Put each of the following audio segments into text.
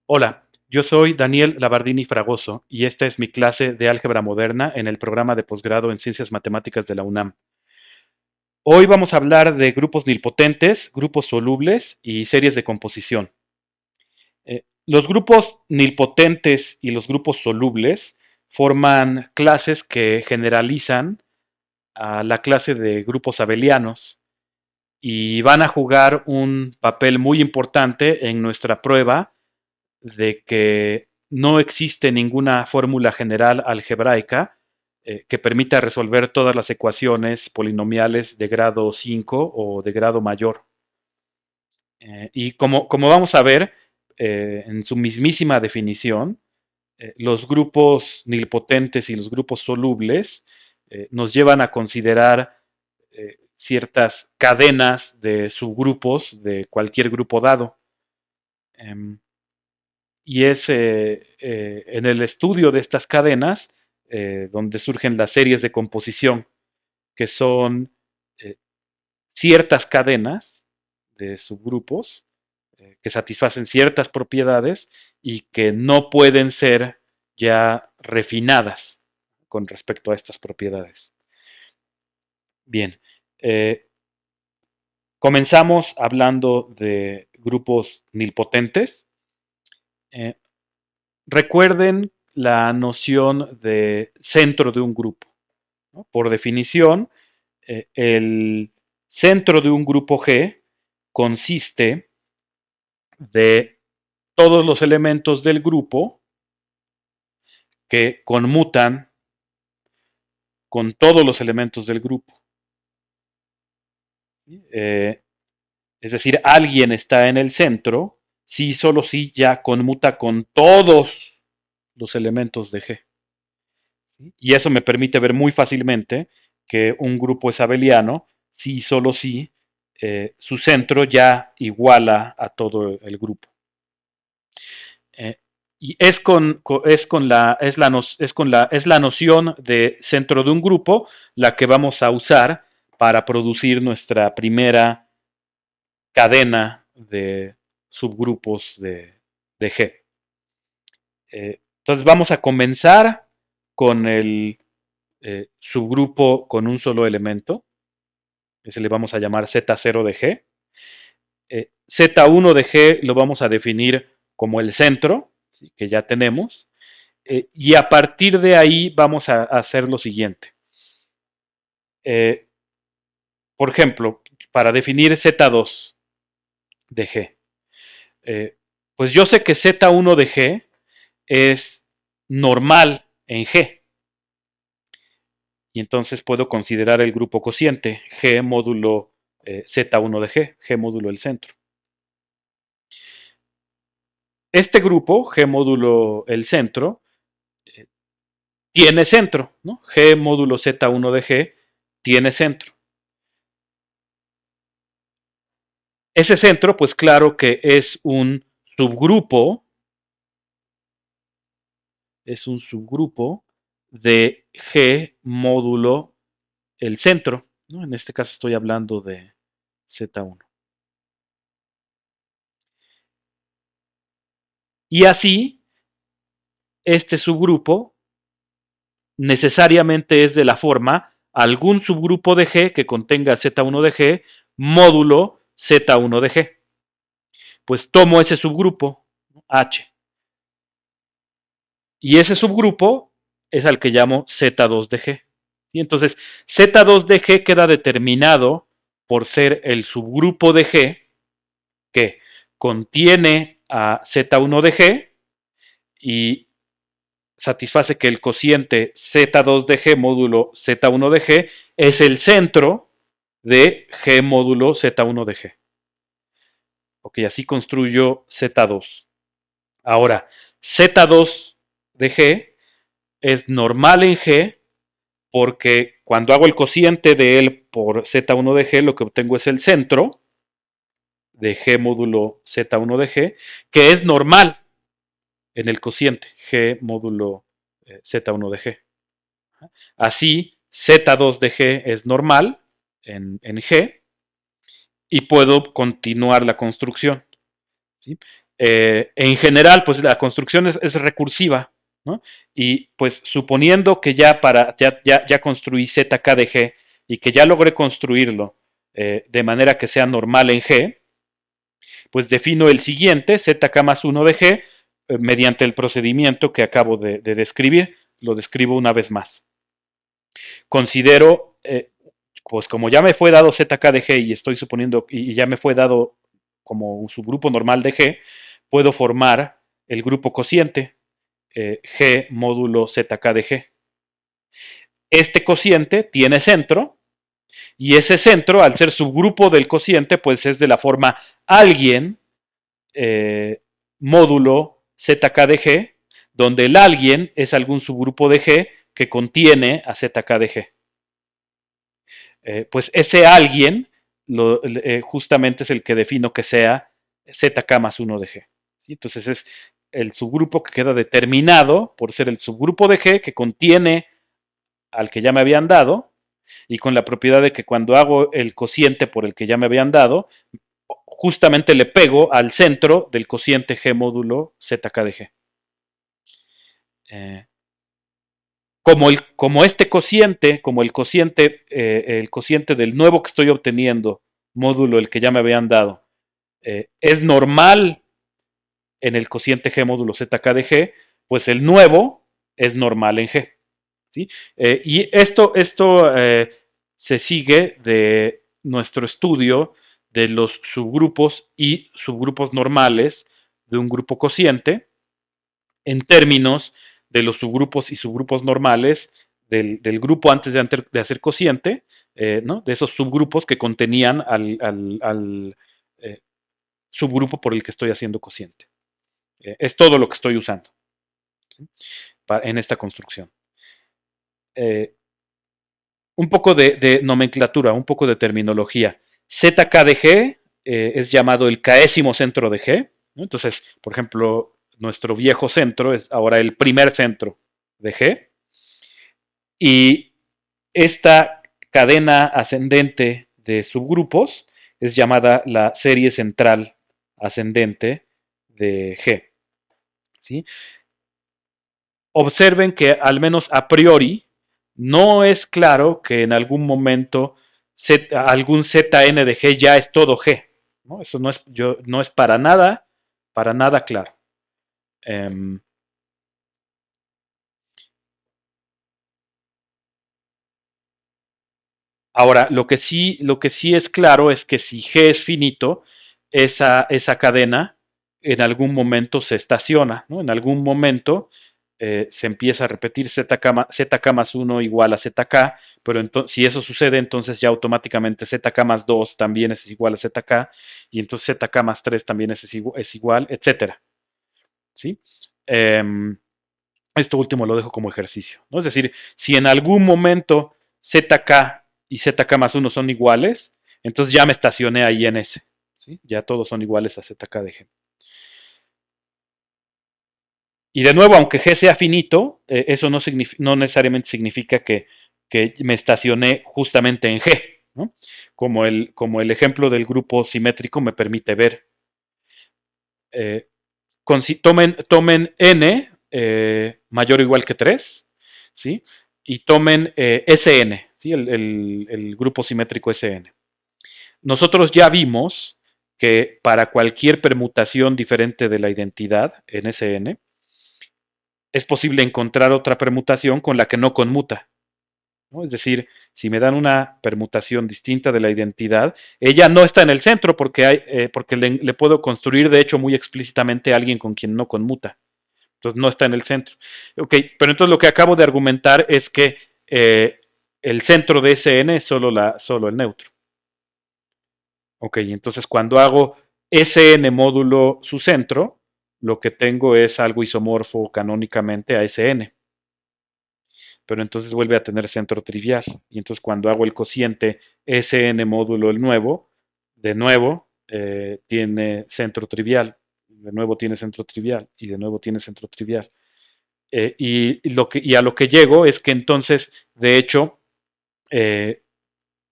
Hola, yo soy Daniel Labardini Fragoso y esta es mi clase de álgebra moderna en el programa de posgrado en Ciencias Matemáticas de la UNAM. Hoy vamos a hablar de grupos nilpotentes, grupos solubles y series de composición. Los grupos nilpotentes y los grupos solubles forman clases que generalizan a la clase de grupos abelianos y van a jugar un papel muy importante en nuestra prueba de que no existe ninguna fórmula general algebraica que permita resolver todas las ecuaciones polinomiales de grado 5 o de grado mayor. Y como vamos a ver en su mismísima definición, los grupos nilpotentes y los grupos solubles nos llevan a considerar ciertas cadenas de subgrupos de cualquier grupo dado. Em, y es en el estudio de estas cadenas donde surgen las series de composición, que son eh, ciertas cadenas de subgrupos que satisfacen ciertas propiedades y que no pueden ser ya refinadas con respecto a estas propiedades. Bien, eh, comenzamos hablando de grupos nilpotentes. Eh, Recuerden la noción de centro de un grupo, ¿no? Por definición, el centro de un grupo G consiste de todos los elementos del grupo que conmutan con todos los elementos del grupo. Eh, es decir, alguien está en el centro si solo si ya conmuta con todos los elementos de G. Y eso me permite ver muy fácilmente que un grupo es abeliano si y solo si su centro ya iguala a todo el grupo. Eh, y es la noción de centro de un grupo la que vamos a usar para producir nuestra primera cadena de subgrupos de G. Entonces vamos a comenzar con el subgrupo con un solo elemento. Ese le vamos a llamar Z0 de G. Z1 de G lo vamos a definir como el centro, ¿sí? Que ya tenemos. Y a partir de ahí vamos a hacer lo siguiente. Eh, por ejemplo, para definir Z2 de G. Pues yo sé que Z1 de G es normal en G. Y entonces puedo considerar el grupo cociente G módulo Z1 de G, G módulo el centro. Este grupo, G módulo el centro, tiene centro, ¿no? G módulo Z1 de G tiene centro. Ese centro, pues claro que es un subgrupo de G módulo el centro, ¿no? En este caso estoy hablando de Z1. Y así, este subgrupo necesariamente es de la forma algún subgrupo de G que contenga Z1 de G módulo Z1 de G. Pues tomo ese subgrupo, H, y ese subgrupo es al que llamo Z2 de G. Y entonces, Z2 de G queda determinado por ser el subgrupo de G que contiene a Z1 de G y satisface que el cociente Z2 de G módulo Z1 de G es el centro de G módulo Z1 de G. Ok, así construyo Z2. Ahora, Z2 de G es normal en G porque cuando hago el cociente de él por Z1 de G, lo que obtengo es el centro de G módulo Z1 de G, que es normal en el cociente G módulo Z1 de G. Así, Z2 de G es normal en G y puedo continuar la construcción, ¿sí? En general, pues la construcción es recursiva, ¿no? Y pues suponiendo que ya construí ZK de G y que ya logré construirlo de manera que sea normal en G, pues defino el siguiente, ZK más 1 de G, mediante el procedimiento que acabo de describir. Lo describo una vez más. Considero, pues como ya me fue dado ZK de G y estoy suponiendo, y ya me fue dado como un subgrupo normal de G, puedo formar el grupo cociente G módulo ZK de G. Este cociente tiene centro y ese centro, al ser subgrupo del cociente, pues es de la forma alguien módulo ZK de G, donde el alguien es algún subgrupo de G que contiene a ZK de G. Pues ese alguien justamente es el que defino que sea ZK más 1 de G. ¿Sí? Entonces es el subgrupo que queda determinado por ser el subgrupo de G que contiene al que ya me habían dado y con la propiedad de que cuando hago el cociente por el que ya me habían dado, justamente le pego al centro del cociente G módulo ZK de G. Como este cociente, como el cociente del nuevo que estoy obteniendo, módulo el que ya me habían dado, es normal en el cociente G módulo ZK de G, pues el nuevo es normal en G. ¿Sí? Y esto se sigue de nuestro estudio de los subgrupos y subgrupos normales de un grupo cociente en términos de los subgrupos y subgrupos normales del grupo antes de hacer cociente, ¿no? De esos subgrupos que contenían al subgrupo por el que estoy haciendo cociente. Es todo lo que estoy usando, ¿sí? En esta construcción. Un poco de nomenclatura, un poco de terminología. ZK de G es llamado el késimo centro de G, ¿no? Entonces, por ejemplo, nuestro viejo centro es ahora el primer centro de G. Y esta cadena ascendente de subgrupos es llamada la serie central ascendente de G. ¿Sí? Observen que al menos a priori no es claro que en algún momento algún Zn de G ya es todo G, ¿no? Eso no es para nada claro. Ahora, lo que sí es claro es que si G es finito, esa cadena en algún momento se estaciona, ¿no? En algún momento se empieza a repetir ZK más 1 igual a ZK, pero si eso sucede, entonces ya automáticamente ZK más 2 también es igual a ZK, y entonces ZK más 3 también es igual, etcétera. ¿Sí? Esto último lo dejo como ejercicio, ¿no? Es decir, si en algún momento ZK y ZK más 1 son iguales, entonces ya me estacioné ahí en ese. ¿Sí? Ya todos son iguales a ZK de G. Y de nuevo, aunque G sea finito, eso no necesariamente significa que me estacioné justamente en G, ¿no? Como el ejemplo del grupo simétrico me permite ver. Eh, tomen n mayor o igual que 3, ¿sí? Y tomen Sn, ¿sí? El grupo simétrico Sn. Nosotros ya vimos que para cualquier permutación diferente de la identidad en Sn, es posible encontrar otra permutación con la que no conmuta, ¿no? Es decir, si me dan una permutación distinta de la identidad, ella no está en el centro porque le puedo construir, de hecho, muy explícitamente a alguien con quien no conmuta. Entonces no está en el centro. Ok, pero entonces lo que acabo de argumentar es que el centro de Sn es solo el neutro. Ok, entonces cuando hago Sn módulo su centro, lo que tengo es algo isomorfo canónicamente a Sn. Pero entonces vuelve a tener centro trivial. Y entonces cuando hago el cociente Sn módulo el nuevo, de nuevo tiene centro trivial. De nuevo tiene centro trivial. Y de nuevo tiene centro trivial. Y a lo que llego es que entonces, de hecho,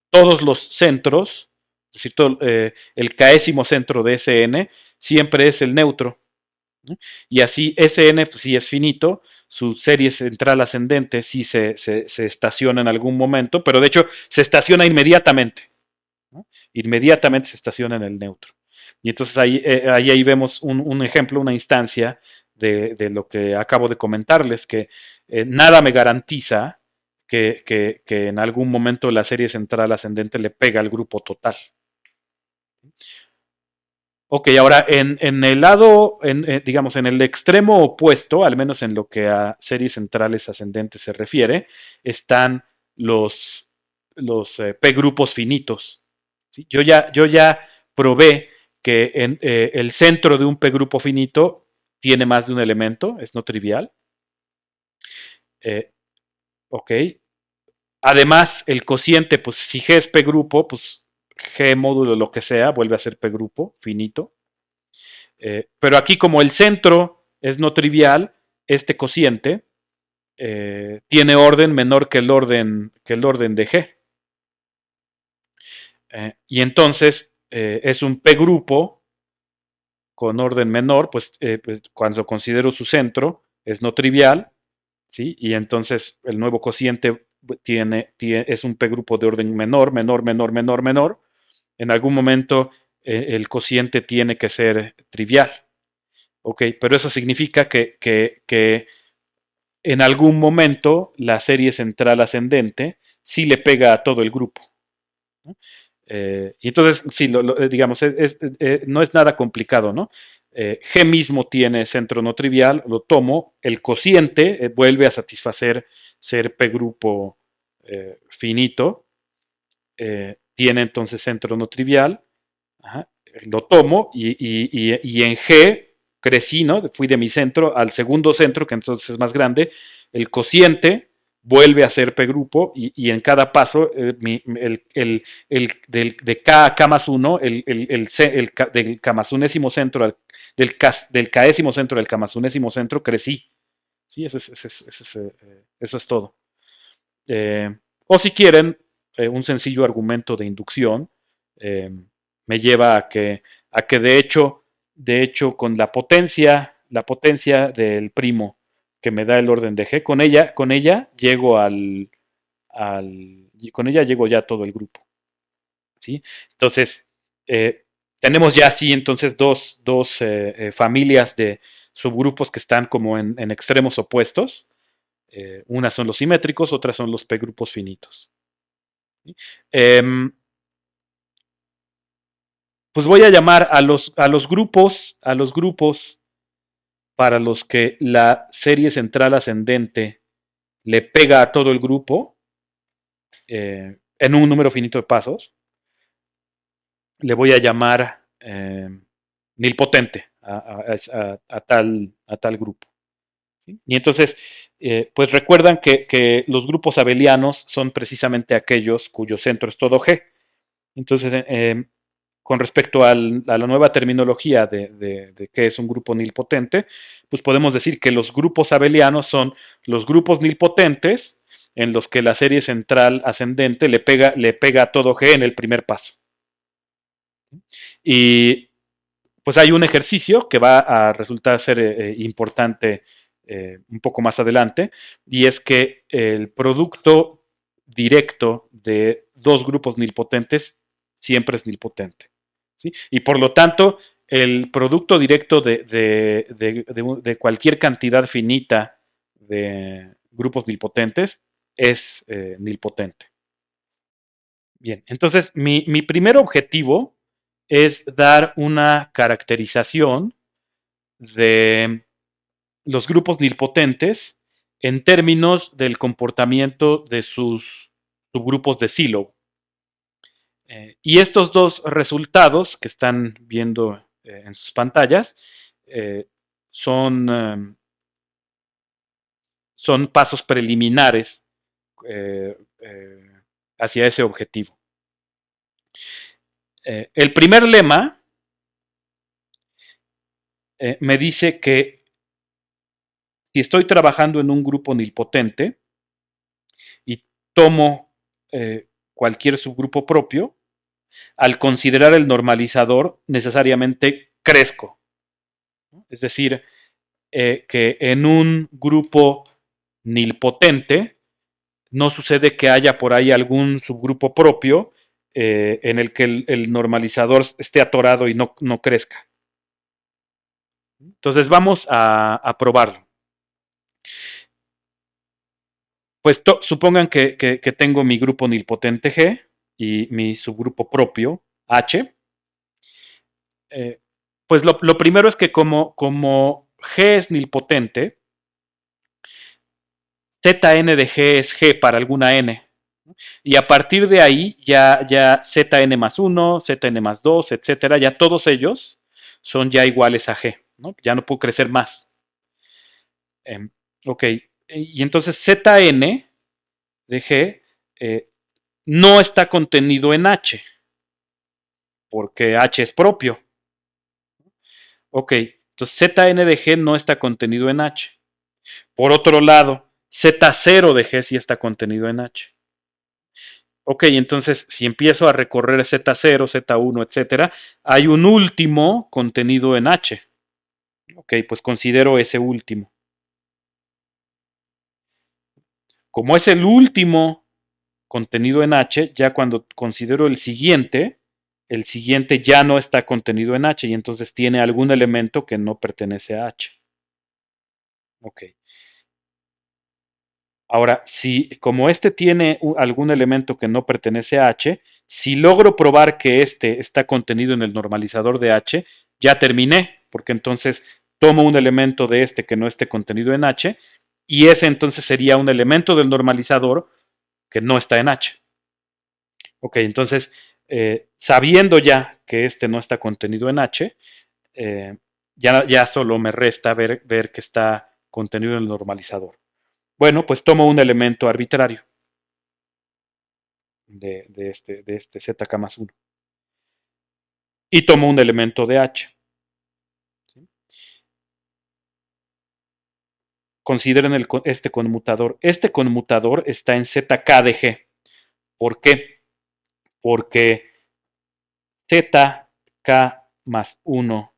todos los centros, es decir, el késimo centro de Sn, siempre es el neutro, ¿no? Y así Sn, pues, si es finito, su serie central ascendente sí se estaciona en algún momento, pero de hecho se estaciona inmediatamente, ¿no? Inmediatamente se estaciona en el neutro. Y entonces ahí vemos un ejemplo, una instancia de lo que acabo de comentarles, que nada me garantiza que en algún momento la serie central ascendente le pega al grupo total. Ok, ahora en el lado, digamos, en el extremo opuesto, al menos en lo que a series centrales ascendentes se refiere, están los P grupos finitos. ¿Sí? Yo ya probé que el centro de un P grupo finito tiene más de un elemento, es no trivial. Eh, ok. Además, el cociente, pues si G es P grupo, pues G módulo lo que sea, vuelve a ser P grupo finito. Pero aquí como el centro es no trivial, este cociente tiene orden menor que el orden de G. Y entonces es un P grupo con orden menor, pues cuando considero su centro es no trivial, ¿sí? Y entonces el nuevo cociente es un P grupo de orden menor, menor, menor, menor, menor. En algún momento el cociente tiene que ser trivial. Ok, pero eso significa que en algún momento la serie central ascendente sí le pega a todo el grupo, ¿no? Y entonces, sí, digamos, no es nada complicado, ¿no? G mismo tiene centro no trivial, lo tomo, el cociente vuelve a satisfacer ser P grupo finito, tiene entonces centro no trivial, ajá, lo tomo y en G crecí, ¿no? Fui de mi centro al segundo centro, que entonces es más grande, el cociente vuelve a ser P grupo y en cada paso de K a K más 1, del K más unésimo centro del Késimo centro del K más unésimo centro crecí. Sí, eso es todo. O si quieren, un sencillo argumento de inducción eh, me lleva a que de hecho, con la potencia del primo que me da el orden de G, con ella llego ya a todo el grupo. ¿Sí? Entonces, eh, tenemos ya así entonces dos familias de subgrupos que están como en extremos opuestos. Unas son los simétricos, otras son los P grupos finitos. ¿Sí? Pues voy a llamar a los grupos para los que la serie central ascendente le pega a todo el grupo en un número finito de pasos. Le voy a llamar nilpotente a tal grupo. ¿Sí? Y entonces, pues recuerdan que los grupos abelianos son precisamente aquellos cuyo centro es todo G. Entonces, con respecto a la nueva terminología de qué es un grupo nilpotente, pues podemos decir que los grupos abelianos son los grupos nilpotentes en los que la serie central ascendente le pega a todo G en el primer paso. Y pues hay un ejercicio que va a resultar ser importante un poco más adelante, y es que el producto directo de dos grupos nilpotentes siempre es nilpotente. ¿Sí? Y por lo tanto, el producto directo de cualquier cantidad finita de grupos nilpotentes es nilpotente. Bien, entonces mi primer objetivo es dar una caracterización de los grupos nilpotentes en términos del comportamiento de sus subgrupos de Sylow. Y estos dos resultados que están viendo en sus pantallas eh, son, son pasos preliminares hacia ese objetivo. El primer lema me dice que si estoy trabajando en un grupo nilpotente y tomo cualquier subgrupo propio, al considerar el normalizador, necesariamente crezco. Es decir, que en un grupo nilpotente no sucede que haya por ahí algún subgrupo propio en el que el normalizador esté atorado y no crezca. Entonces vamos a probarlo. Pues supongan que tengo mi grupo nilpotente G y mi subgrupo propio H. Eh, pues lo primero es que como G es nilpotente, Zn de G es G para alguna n. Y a partir de ahí ya Zn más 1, Zn más 2, etcétera, ya todos ellos son ya iguales a G. ¿No? Ya no puedo crecer más. Ok, y entonces Zn de G no está contenido en H, porque H es propio. Ok, entonces Zn de G no está contenido en H. Por otro lado, Z0 de G sí está contenido en H. Ok, entonces si empiezo a recorrer Z0, Z1, etcétera, hay un último contenido en H. Ok, pues considero ese último. Como es el último contenido en H, ya cuando considero el siguiente ya no está contenido en H y entonces tiene algún elemento que no pertenece a H. Ok. Ahora, si como este tiene algún elemento que no pertenece a H, si logro probar que este está contenido en el normalizador de H, ya terminé, porque entonces tomo un elemento de este que no esté contenido en H, y ese entonces sería un elemento del normalizador que no está en H. Ok, entonces, sabiendo ya que este no está contenido en H, ya solo me resta ver que está contenido en el normalizador. Bueno, pues tomo un elemento arbitrario de este ZK más 1 y tomo un elemento de H. ¿Sí? Consideren este conmutador. Este conmutador está en ZK de G. ¿Por qué? Porque ZK más 1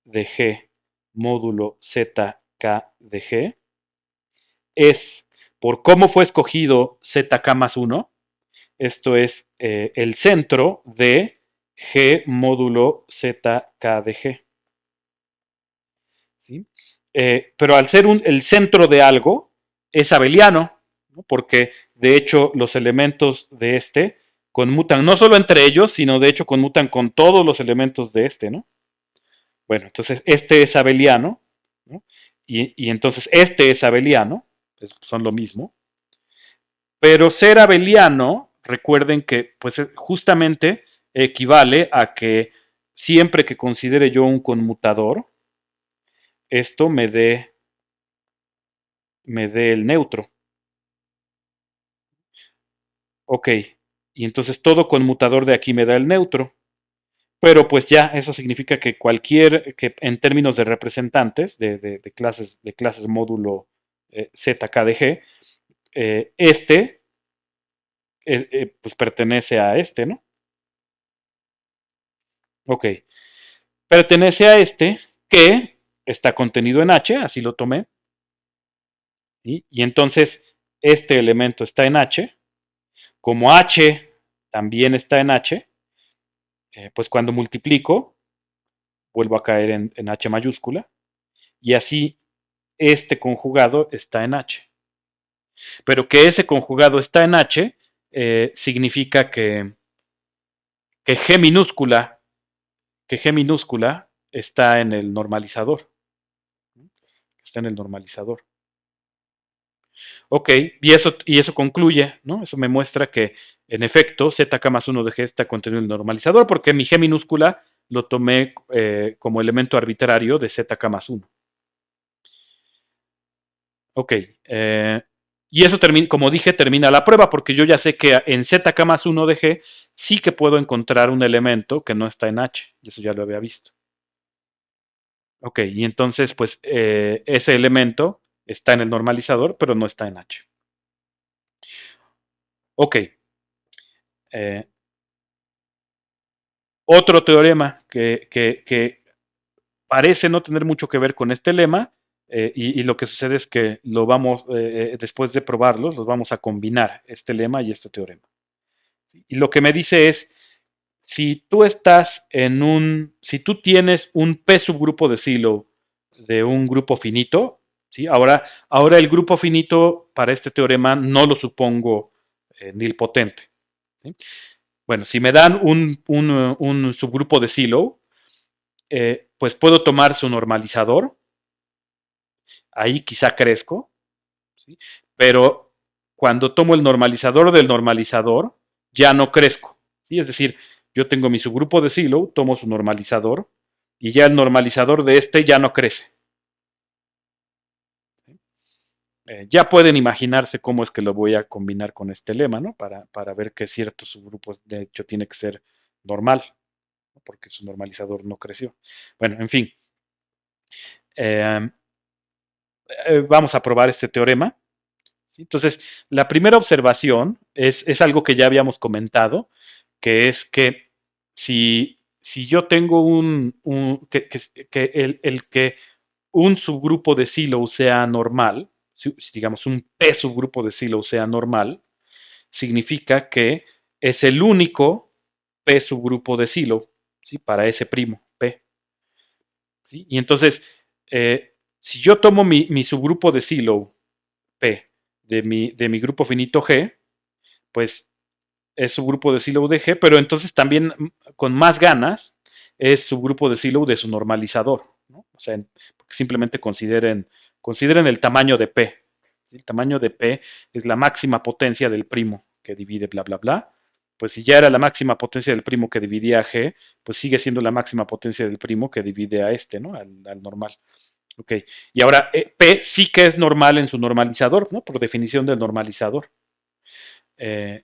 de G módulo ZK de G es, por cómo fue escogido ZK más 1, esto es el centro de G módulo ZK de G. ¿Sí? Pero al ser el centro de algo, es abeliano, ¿no? Porque de hecho los elementos de este conmutan no solo entre ellos, sino de hecho conmutan con todos los elementos de este, ¿no? Bueno, entonces este es abeliano, ¿no? Y entonces este es abeliano, pues son lo mismo. Pero ser abeliano, recuerden que pues justamente equivale a que siempre que considere yo un conmutador, esto me dé el neutro. Ok, y entonces todo conmutador de aquí me da el neutro. Pero pues ya eso significa que que en términos de representantes de clases módulo ZKDG, este pues pertenece a este, ¿no? Ok, pertenece a este que está contenido en H, así lo tomé, ¿sí? Y entonces este elemento está en H, como H también está en H, pues cuando multiplico vuelvo a caer en H mayúscula y así este conjugado está en H. Pero que ese conjugado está en H significa que G minúscula, que G minúscula está en el normalizador. Está en el normalizador. Ok, y eso concluye, ¿no? Eso me muestra que, en efecto, ZK más 1 de G está contenido en el normalizador, porque mi G minúscula lo tomé como elemento arbitrario de ZK más 1. Ok, y eso como dije, termina la prueba, porque yo ya sé que en ZK más 1 de G sí que puedo encontrar un elemento que no está en H, y eso ya lo había visto. Ok, y entonces, pues, ese elemento está en el normalizador, pero no está en H. Ok, otro teorema que parece no tener mucho que ver con este lema, y lo que sucede es que lo vamos, después de probarlos, los vamos a combinar, este lema y este teorema. Y lo que me dice es, si tú tienes un P subgrupo de Silo de un grupo finito, ¿sí? Ahora el grupo finito para este teorema no lo supongo nilpotente. ¿Sí? Bueno, si me dan un subgrupo de Silo, pues puedo tomar su normalizador, ahí quizá crezco, ¿sí? Pero cuando tomo el normalizador del normalizador, ya no crezco, ¿sí? Es decir, yo tengo mi subgrupo de Silo, tomo su normalizador, y ya el normalizador de este ya no crece. ¿Sí? Ya pueden imaginarse cómo es que lo voy a combinar con este lema, ¿no? Para ver que cierto subgrupo de hecho tiene que ser normal, ¿no? Porque su normalizador no creció. Bueno, en fin, eh, vamos a probar este teorema. Entonces, la primera observación es algo que ya habíamos comentado, que es que si yo tengo que un subgrupo de Silo sea normal, digamos un P subgrupo de Silo sea normal, significa que es el único P subgrupo de Silo, ¿sí? Para ese primo P. ¿Sí? Y entonces, si yo tomo mi subgrupo de Silo P de mi grupo finito G, pues es subgrupo de Silo de G, pero entonces también con más ganas es subgrupo de Silo de su normalizador, ¿no? O sea, simplemente consideren el tamaño de P. El tamaño de P es la máxima potencia del primo que divide bla bla bla. Pues si ya era la máxima potencia del primo que dividía a G, pues sigue siendo la máxima potencia del primo que divide a este, ¿no? Al normal. Ok, y ahora P sí que es normal en su normalizador, ¿no? Por definición del normalizador. Eh,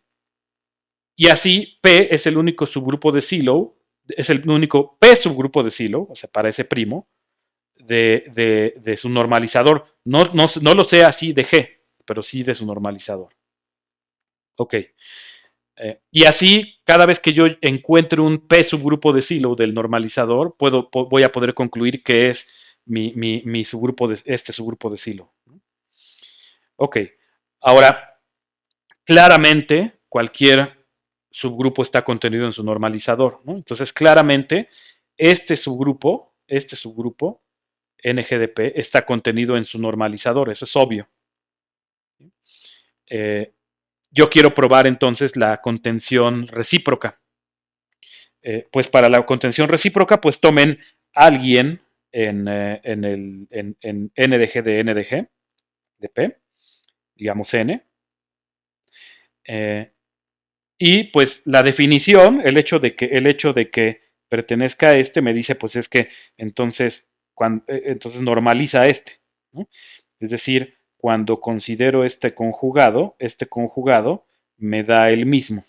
y así P es el único subgrupo de Silo, es el único P subgrupo de Silo, o sea, para ese primo, de su normalizador. No lo sé así de G, pero sí de su normalizador. Ok. Y así, cada vez que yo encuentre un P subgrupo de Silo del normalizador, voy a poder concluir que es mi subgrupo este subgrupo de Silo. Ok, ahora, claramente, cualquier subgrupo está contenido en su normalizador, ¿no? Entonces, claramente, este subgrupo, NGDP, está contenido en su normalizador, eso es obvio. Eh, yo quiero probar entonces la contención recíproca. Pues para la contención recíproca, pues tomen a alguien en N de G de N de G, de P, digamos N, eh, y pues la definición, el hecho de que pertenezca a este, me dice pues es que entonces normaliza a este, ¿no? Es decir, cuando considero este conjugado me da el mismo.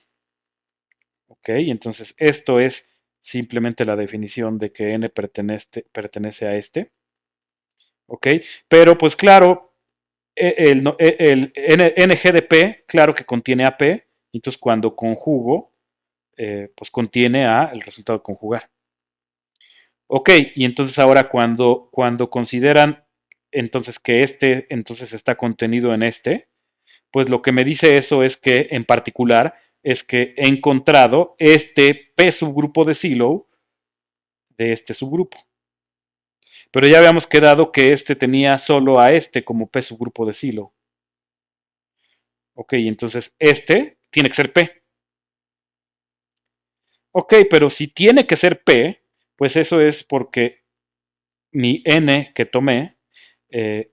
¿Ok? Entonces esto es simplemente la definición de que n pertenece a este. ¿Ok? Pero pues claro, el NG de P, claro que contiene a P, entonces cuando conjugo, pues contiene a el resultado de conjugar. Ok, y entonces ahora cuando consideran entonces que este entonces está contenido en este, pues lo que me dice eso es que en particular es que he encontrado este P subgrupo de Silo de este subgrupo. Pero ya habíamos quedado que este tenía solo a este como P subgrupo de Silo. Ok, entonces este tiene que ser P. Ok, pero si tiene que ser P, pues eso es porque mi N que tomé eh,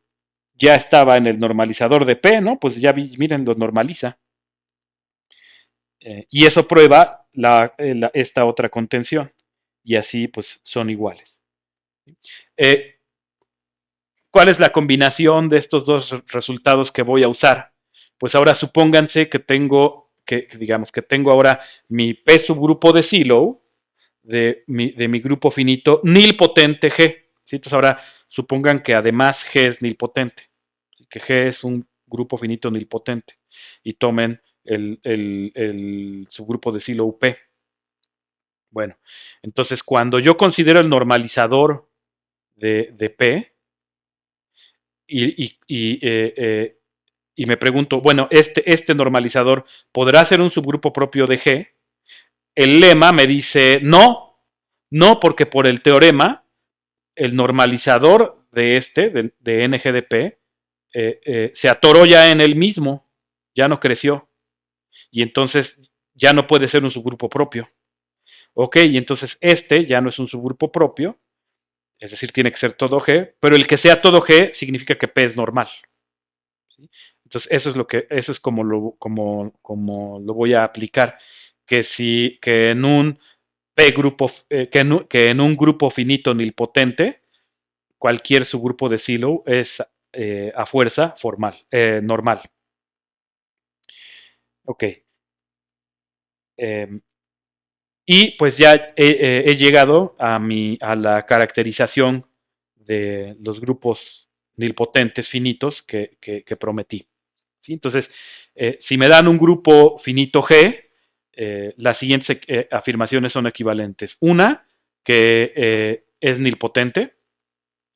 ya estaba en el normalizador de P, ¿no? Pues ya miren, lo normaliza. Y eso prueba esta otra contención. Y así pues son iguales. Eh, ¿Cuál es la combinación de estos dos resultados que voy a usar? Pues ahora supónganse que tengo ahora mi P subgrupo de Silo de mi grupo finito nilpotente G. ¿Sí? Entonces ahora supongan que además G es nilpotente, ¿sí? Que G es un grupo finito nilpotente y tomen el subgrupo de Silo UP. Bueno, entonces cuando yo considero el normalizador de P y, y, y, eh, eh, y me pregunto, bueno, este normalizador podrá ser un subgrupo propio de G. El lema me dice no, no, porque por el teorema, el normalizador de NGDP, se atoró ya en él mismo, ya no creció, y entonces ya no puede ser un subgrupo propio. Ok, y entonces este ya no es un subgrupo propio, es decir, tiene que ser todo G, pero el que sea todo G significa que P es normal. ¿Sí? Entonces eso es como lo voy a aplicar. Que en un P grupo, que en un grupo finito nilpotente, cualquier subgrupo de Silo es a fuerza normal. Ok. Eh, y pues ya he llegado a la caracterización de los grupos nilpotentes finitos que prometí. ¿Sí? Entonces, si me dan un grupo finito G, las siguientes afirmaciones son equivalentes. Una, que es nilpotente.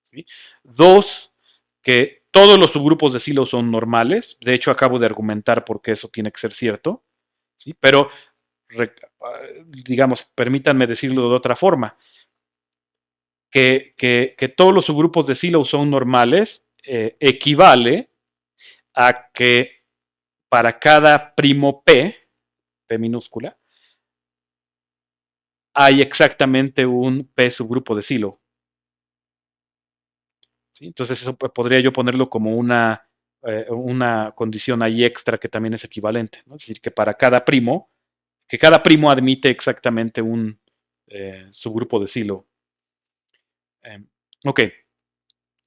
¿Sí? Dos, que todos los subgrupos de Silo son normales. De hecho, acabo de argumentar por qué eso tiene que ser cierto. ¿Sí? Pero, digamos, permítanme decirlo de otra forma. Que todos los subgrupos de Silo son normales equivale a que para cada primo P minúscula, hay exactamente un P subgrupo de Silo. ¿Sí? Entonces eso podría yo ponerlo como una condición ahí extra que también es equivalente. ¿No? Es decir, que cada primo admite exactamente un subgrupo de Silo. Ok,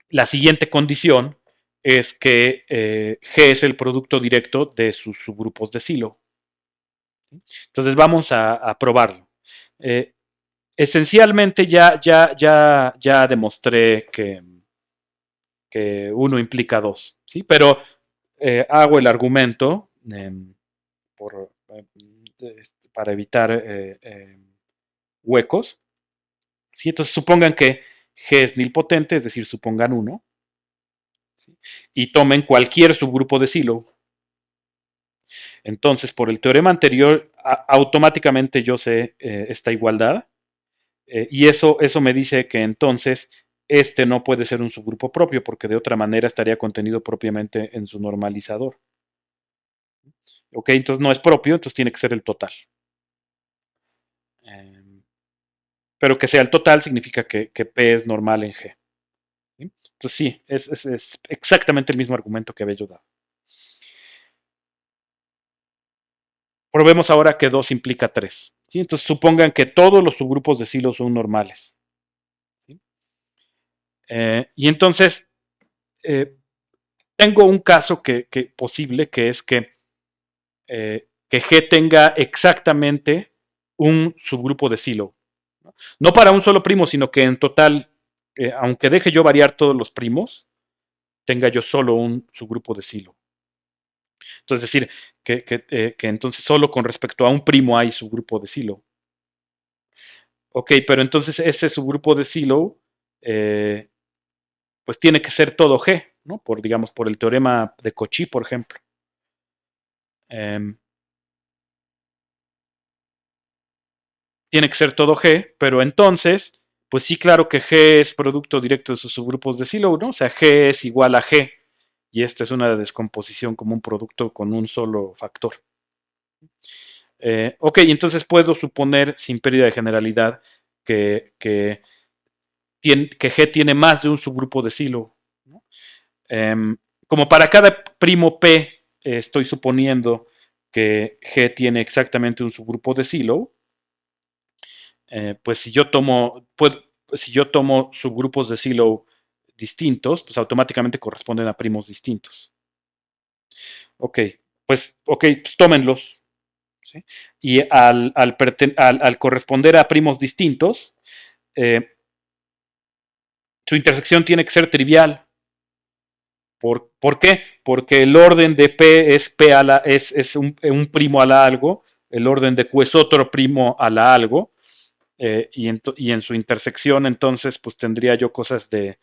la siguiente condición es que G es el producto directo de sus subgrupos de Silo. Entonces vamos a probarlo. Eh, Esencialmente ya demostré que uno implica dos, ¿sí? Pero hago el argumento por, para evitar huecos. ¿Sí? Entonces supongan que G es nilpotente, es decir, supongan uno, ¿sí? Y tomen cualquier subgrupo de Silo. Entonces, por el teorema anterior, automáticamente yo sé esta igualdad. Y eso me dice que entonces este no puede ser un subgrupo propio, porque de otra manera estaría contenido propiamente en su normalizador. Ok, entonces no es propio, entonces tiene que ser el total. Eh, pero que sea el total significa que P es normal en G. ¿Sí? Entonces sí, es exactamente el mismo argumento que había yo dado. Probemos ahora que 2 implica 3. ¿Sí? Entonces supongan que todos los subgrupos de Silo son normales. ¿Sí? Y entonces eh, tengo un caso posible, que es que G tenga exactamente un subgrupo de Silo. No para un solo primo, sino que en total, aunque deje yo variar todos los primos, tenga yo solo un subgrupo de Silo. Entonces, es decir, que entonces solo con respecto a un primo hay subgrupo de Silo. Ok, pero entonces ese subgrupo de Silo, eh, pues tiene que ser todo G, ¿no? Digamos, por el teorema de Cauchy, por ejemplo. Eh, Tiene que ser todo G, pero entonces, pues sí, claro que G es producto directo de sus subgrupos de Silo, ¿no? O sea, G es igual a G, y esta es una descomposición como un producto con un solo factor. Ok, entonces puedo suponer, sin pérdida de generalidad, que G tiene más de un subgrupo de Silo, ¿no? Como para cada primo P, estoy suponiendo que G tiene exactamente un subgrupo de Silo. Pues si yo tomo subgrupos de Silo distintos, pues automáticamente corresponden a primos distintos. Ok, pues tómenlos. ¿Sí? Y al corresponder a primos distintos, eh, su intersección tiene que ser trivial. ¿Por qué? Porque el orden de P es, P a la, es un primo a la algo, el orden de Q es otro primo a la algo, y en su intersección entonces pues tendría yo cosas de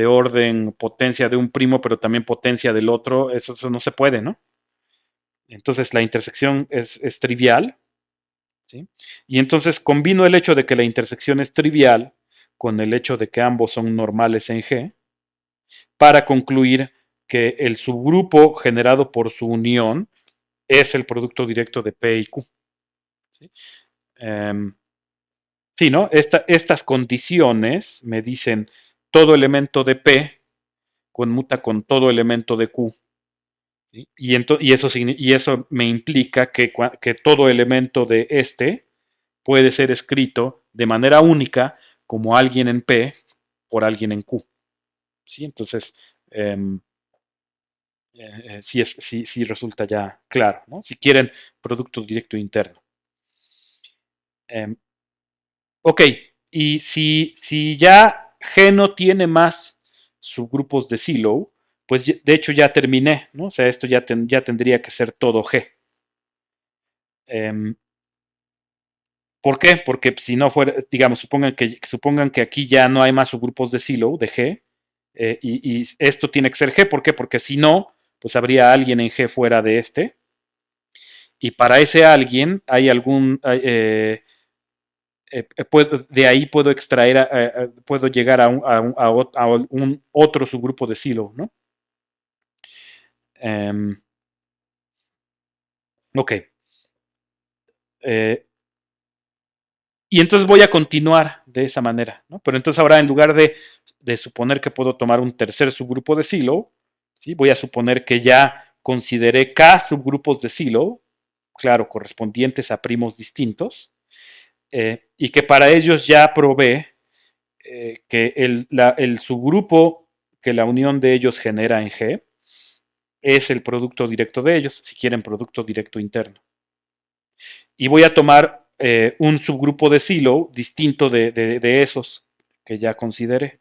orden, potencia de un primo, pero también potencia del otro, eso no se puede, ¿no? Entonces la intersección es trivial, ¿sí? Y entonces combino el hecho de que la intersección es trivial con el hecho de que ambos son normales en G para concluir que el subgrupo generado por su unión es el producto directo de P y Q. ¿Sí? Um, sí, ¿no? Estas condiciones me dicen todo elemento de P conmuta con todo elemento de Q. ¿Sí? Y eso me implica que todo elemento de este puede ser escrito de manera única como alguien en P por alguien en Q. ¿Sí? Entonces, eh, sí resulta ya claro, ¿no? Si quieren producto directo interno. Eh, ok, y si ya G no tiene más subgrupos de Silo, pues de hecho ya terminé, ¿no? O sea, esto ya tendría que ser todo G. Eh, ¿Por qué? Porque si no fuera, digamos, supongan que aquí ya no hay más subgrupos de Silo, de G, y esto tiene que ser G, ¿por qué? Porque si no, pues habría alguien en G fuera de este, y para ese alguien hay de ahí puedo extraer, puedo llegar a un otro subgrupo de Silo, ¿no? Ok. Eh, y entonces voy a continuar de esa manera, ¿no? Pero entonces ahora en lugar de suponer que puedo tomar un tercer subgrupo de Silo, ¿sí? Voy a suponer que ya consideré K subgrupos de Silo, claro, correspondientes a primos distintos, y que para ellos ya probé que el subgrupo que la unión de ellos genera en G es el producto directo de ellos, si quieren producto directo interno. Y voy a tomar un subgrupo de Silo distinto de esos que ya consideré.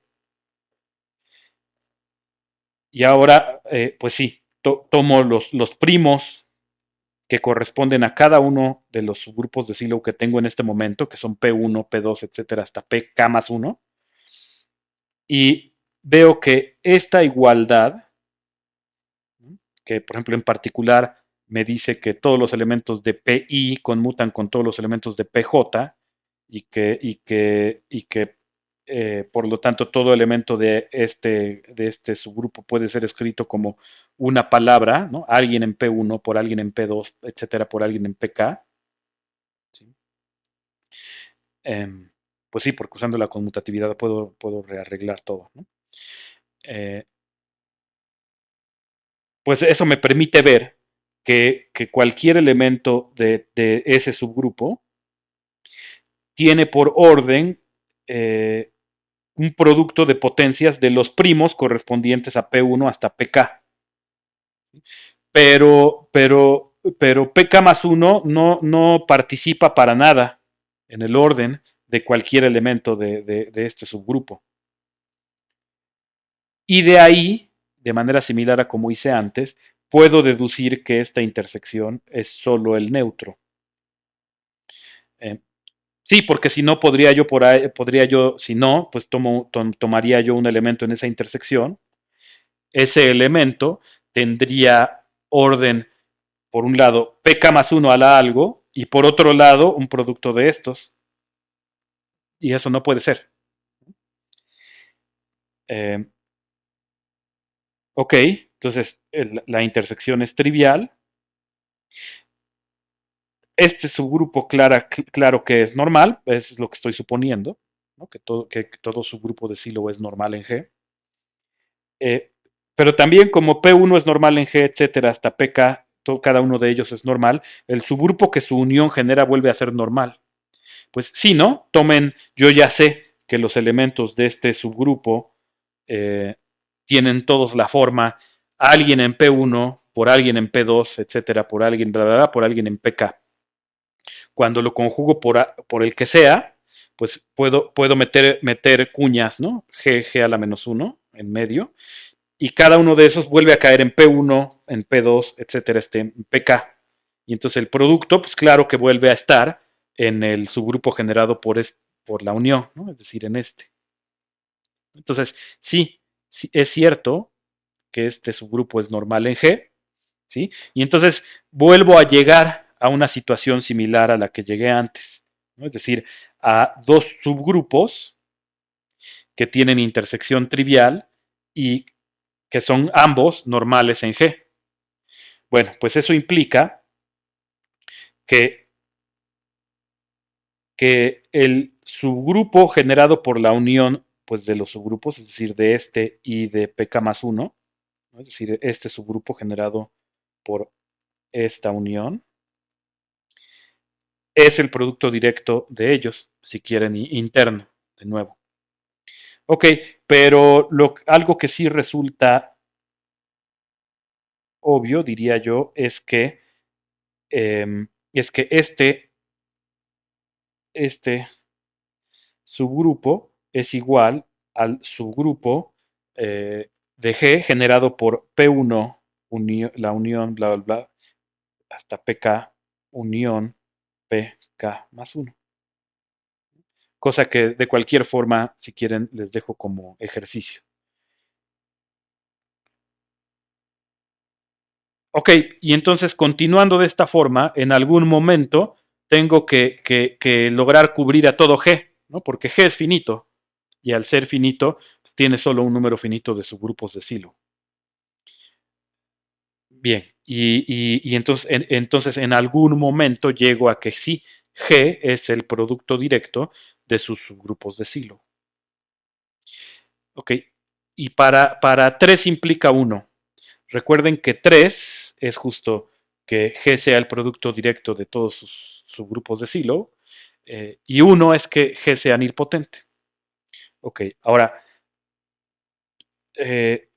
Y ahora, pues sí, tomo los primos que corresponden a cada uno de los subgrupos de Silo que tengo en este momento, que son P1, P2, etcétera, hasta PK más 1, y veo que esta igualdad, que por ejemplo en particular me dice que todos los elementos de PI conmutan con todos los elementos de PJ y que por lo tanto todo elemento de este subgrupo puede ser escrito como una palabra, ¿no? Alguien en P1 por alguien en P2, etcétera, por alguien en PK. ¿Sí? Eh, pues sí, porque usando la conmutatividad puedo rearreglar todo, ¿no? Eh, pues eso me permite ver que cualquier elemento de ese subgrupo tiene por orden un producto de potencias de los primos correspondientes a P1 hasta PK. Pero PK más 1 no participa para nada en el orden de cualquier elemento de este subgrupo. Y de ahí, de manera similar a como hice antes, puedo deducir que esta intersección es solo el neutro. Eh, sí, porque si no podría yo, si no, pues tomaría yo un elemento en esa intersección. Ese elemento tendría orden, por un lado, pk más 1 a la algo, y por otro lado, un producto de estos. Y eso no puede ser. Eh, ok, entonces la intersección es trivial. Este subgrupo claro que es normal, es lo que estoy suponiendo, ¿no? Que todo subgrupo de Silo es normal en G. Eh, pero también como P1 es normal en G, etcétera, hasta PK, cada uno de ellos es normal, el subgrupo que su unión genera vuelve a ser normal. Pues sí, ¿no? Yo ya sé que los elementos de este subgrupo eh, tienen todos la forma alguien en P1 por alguien en P2, etcétera, por alguien, bla, bla, bla, por alguien en PK. Cuando lo conjugo por el que sea, pues puedo meter cuñas, ¿no? G a la menos 1 en medio, y cada uno de esos vuelve a caer en P1, en P2, etcétera, en PK. Y entonces el producto, pues claro que vuelve a estar en el subgrupo generado por la unión, ¿no? Es decir, en este. Entonces, sí, sí es cierto que este subgrupo es normal en G, ¿sí? Y entonces vuelvo a llegar a una situación similar a la que llegué antes, ¿no? Es decir, a dos subgrupos que tienen intersección trivial y que son ambos normales en G. Bueno, pues eso implica que, que el subgrupo generado por la unión pues, de los subgrupos, es decir, de este y de pk más 1, ¿no? Es decir, este subgrupo generado por esta unión, es el producto directo de ellos, si quieren, interno, de nuevo. Ok, pero algo que sí resulta obvio, diría yo, es que este subgrupo es igual al subgrupo de G generado por P1, la unión, bla, bla, bla, hasta PK, unión PK más 1. Cosa que de cualquier forma, si quieren, les dejo como ejercicio. Ok, y entonces continuando de esta forma, en algún momento tengo que lograr cubrir a todo G, ¿no? Porque G es finito, y al ser finito, tiene solo un número finito de subgrupos de Silo. Bien, y entonces, entonces en algún momento llego a que sí, G es el producto directo de sus subgrupos de Silo. Ok, y para 3 implica 1. Recuerden que 3 es justo que G sea el producto directo de todos sus subgrupos de Silo, y 1 es que G sea nilpotente. Ok, ahora, eh,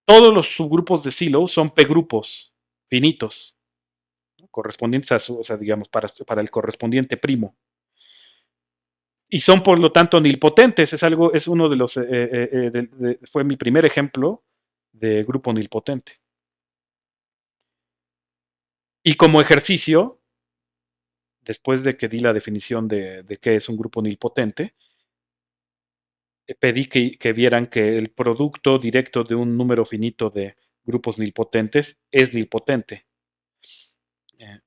todos los subgrupos de Silo son p-grupos finitos, ¿no? Correspondientes a su, o sea, digamos, para el correspondiente primo. Y son por lo tanto nilpotentes. Es uno de los, fue mi primer ejemplo de grupo nilpotente. Y como ejercicio, después de que di la definición de qué es un grupo nilpotente, pedí que vieran que el producto directo de un número finito de grupos nilpotentes es nilpotente. Eh,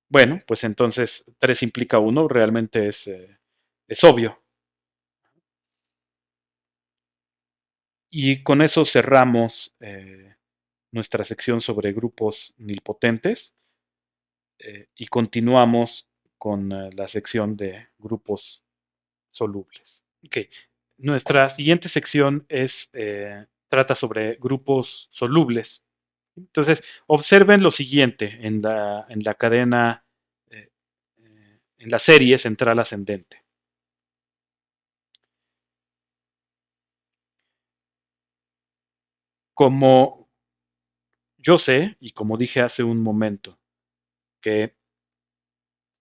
bueno, pues entonces 3 implica 1, realmente es obvio. Y con eso cerramos nuestra sección sobre grupos nilpotentes, y continuamos con la sección de grupos solubles. Okay. Nuestra siguiente sección trata sobre grupos solubles. Entonces, observen lo siguiente en la cadena, eh, en la serie central ascendente. Como yo sé, y como dije hace un momento, que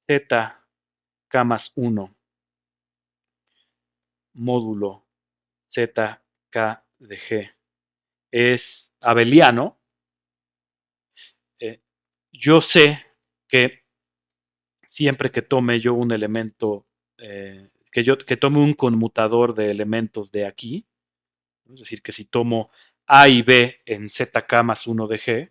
zk más 1 módulo zk de g es abeliano, eh, yo sé que siempre que tome yo un elemento, que tome un conmutador de elementos de aquí, ¿no? Es decir, que si tomo A y B en zk más 1 de g,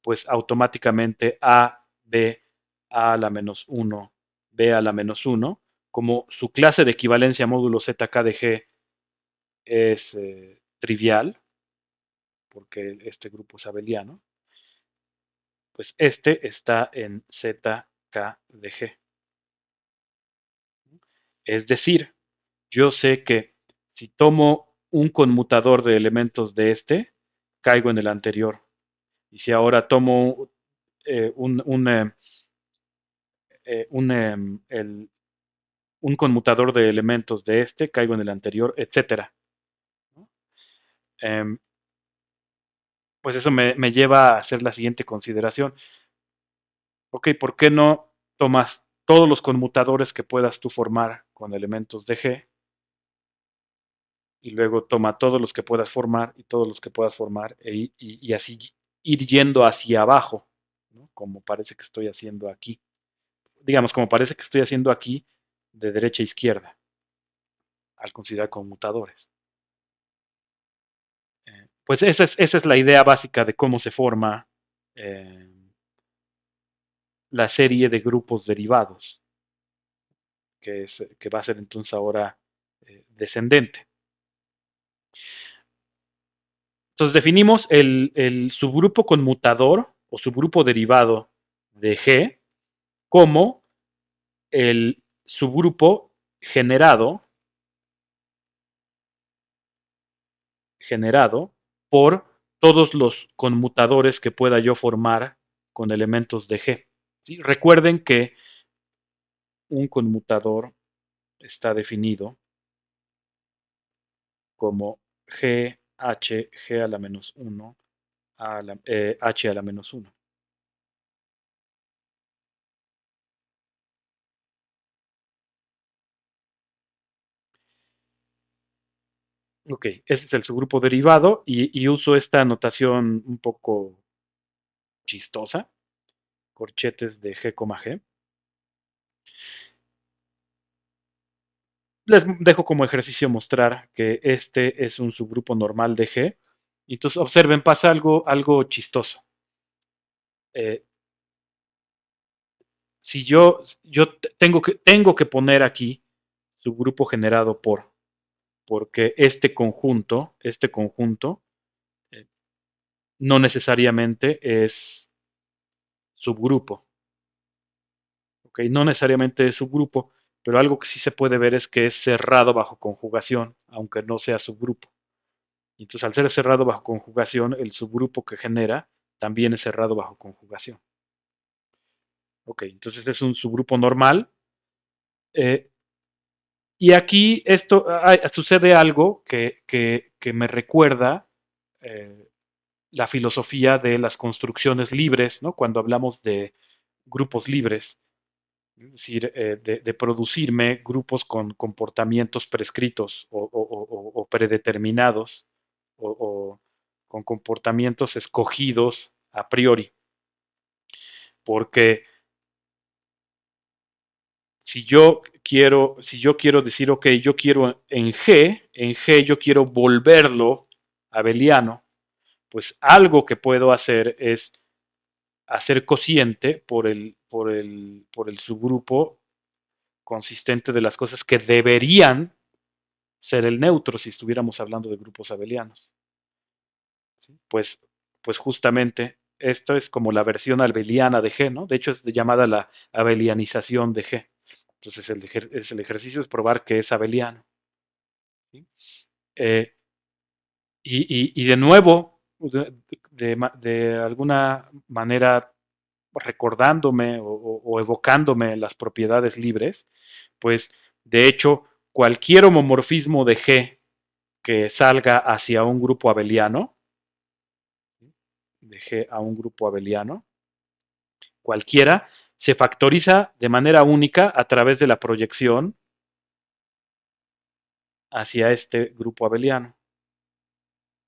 pues automáticamente A, B, A a la menos 1, B a la menos 1, como su clase de equivalencia módulo zk de g es trivial, porque este grupo es abeliano, pues este está en zk de g. Es decir, yo sé que si tomo un conmutador de elementos de este, caigo en el anterior. Y si ahora tomo un, un conmutador de elementos de este, caigo en el anterior, etcétera. ¿No? Pues eso me lleva a hacer la siguiente consideración. Ok, ¿por qué no tomas todos los conmutadores que puedas tú formar con elementos de G y luego toma todos los que puedas formar y todos los que puedas formar y así ir yendo hacia abajo, ¿no? Como parece que estoy haciendo aquí. Digamos, como parece que estoy haciendo aquí, de derecha a izquierda, al considerar conmutadores. Pues esa es la idea básica de cómo se forma eh, la serie de grupos derivados, que va a ser entonces ahora descendente. Entonces definimos el subgrupo conmutador o subgrupo derivado de G como el subgrupo generado por todos los conmutadores que pueda yo formar con elementos de G. ¿Sí? Recuerden que un conmutador está definido como G a la menos 1, H a la menos 1. Ok, ese es el subgrupo derivado y uso esta notación un poco chistosa, corchetes de G, G. Les dejo como ejercicio mostrar que este es un subgrupo normal de G. Y entonces observen, pasa algo chistoso. Eh, si yo tengo que poner aquí subgrupo generado porque este conjunto eh, no necesariamente es subgrupo. ¿Ok? No necesariamente es subgrupo, pero algo que sí se puede ver es que es cerrado bajo conjugación, aunque no sea subgrupo. Y entonces, al ser cerrado bajo conjugación, el subgrupo que genera también es cerrado bajo conjugación. Ok, entonces es un subgrupo normal. Eh, y aquí sucede algo que me recuerda eh, la filosofía de las construcciones libres, ¿no? Cuando hablamos de grupos libres, es decir, de producirme grupos con comportamientos prescritos o predeterminados o con comportamientos escogidos a priori. Porque si yo quiero decir, ok, yo quiero en G yo quiero volverlo abeliano, pues algo que puedo hacer es hacer cociente por el subgrupo consistente de las cosas que deberían ser el neutro si estuviéramos hablando de grupos abelianos. ¿Sí? Pues justamente esto es como la versión abeliana de G, ¿no? De hecho es llamada la abelianización de G. Entonces el ejercicio es probar que es abeliano. ¿Sí? Eh, y de nuevo, de alguna manera recordándome o evocándome las propiedades libres, pues de hecho cualquier homomorfismo de G que salga hacia un grupo abeliano, de G a un grupo abeliano, cualquiera, se factoriza de manera única a través de la proyección hacia este grupo abeliano.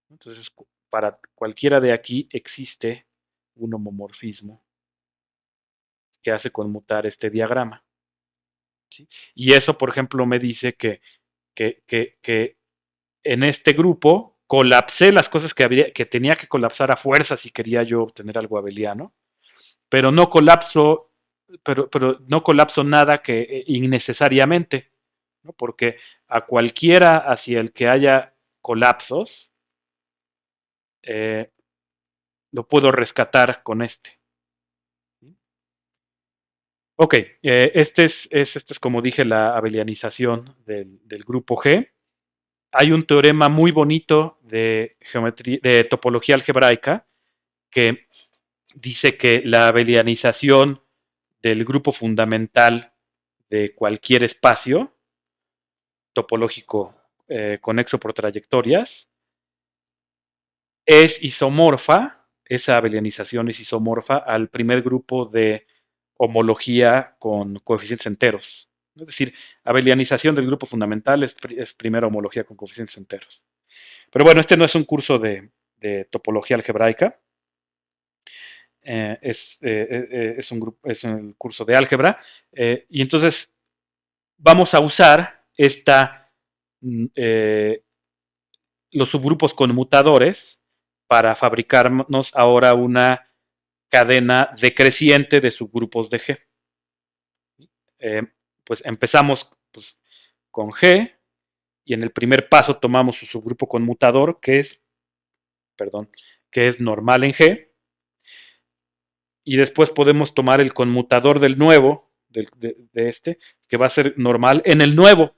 Entonces, para cualquiera de aquí existe un homomorfismo que hace conmutar este diagrama. ¿Sí? Y eso, por ejemplo, me dice que en este grupo colapsé las cosas que tenía que colapsar a fuerza si quería yo obtener algo abeliano, pero no colapso nada que innecesariamente, ¿no? Porque a cualquiera hacia el que haya colapsos, eh, lo puedo rescatar con este. Ok, este es como dije la abelianización del grupo G. Hay un teorema muy bonito de topología algebraica que dice que la abelianización del grupo fundamental de cualquier espacio topológico conexo por trayectorias es isomorfa, esa abelianización es isomorfa al primer grupo de homología con coeficientes enteros. Es decir, abelianización del grupo fundamental es primera homología con coeficientes enteros. Pero bueno, este no es un curso de topología algebraica, es un curso de álgebra, y entonces vamos a usar los subgrupos conmutadores para fabricarnos ahora una cadena decreciente de subgrupos de G. Eh, pues empezamos pues, con G y en el primer paso tomamos su subgrupo conmutador perdón, que es normal en G, y después podemos tomar el conmutador del nuevo, de este, que va a ser normal en el nuevo,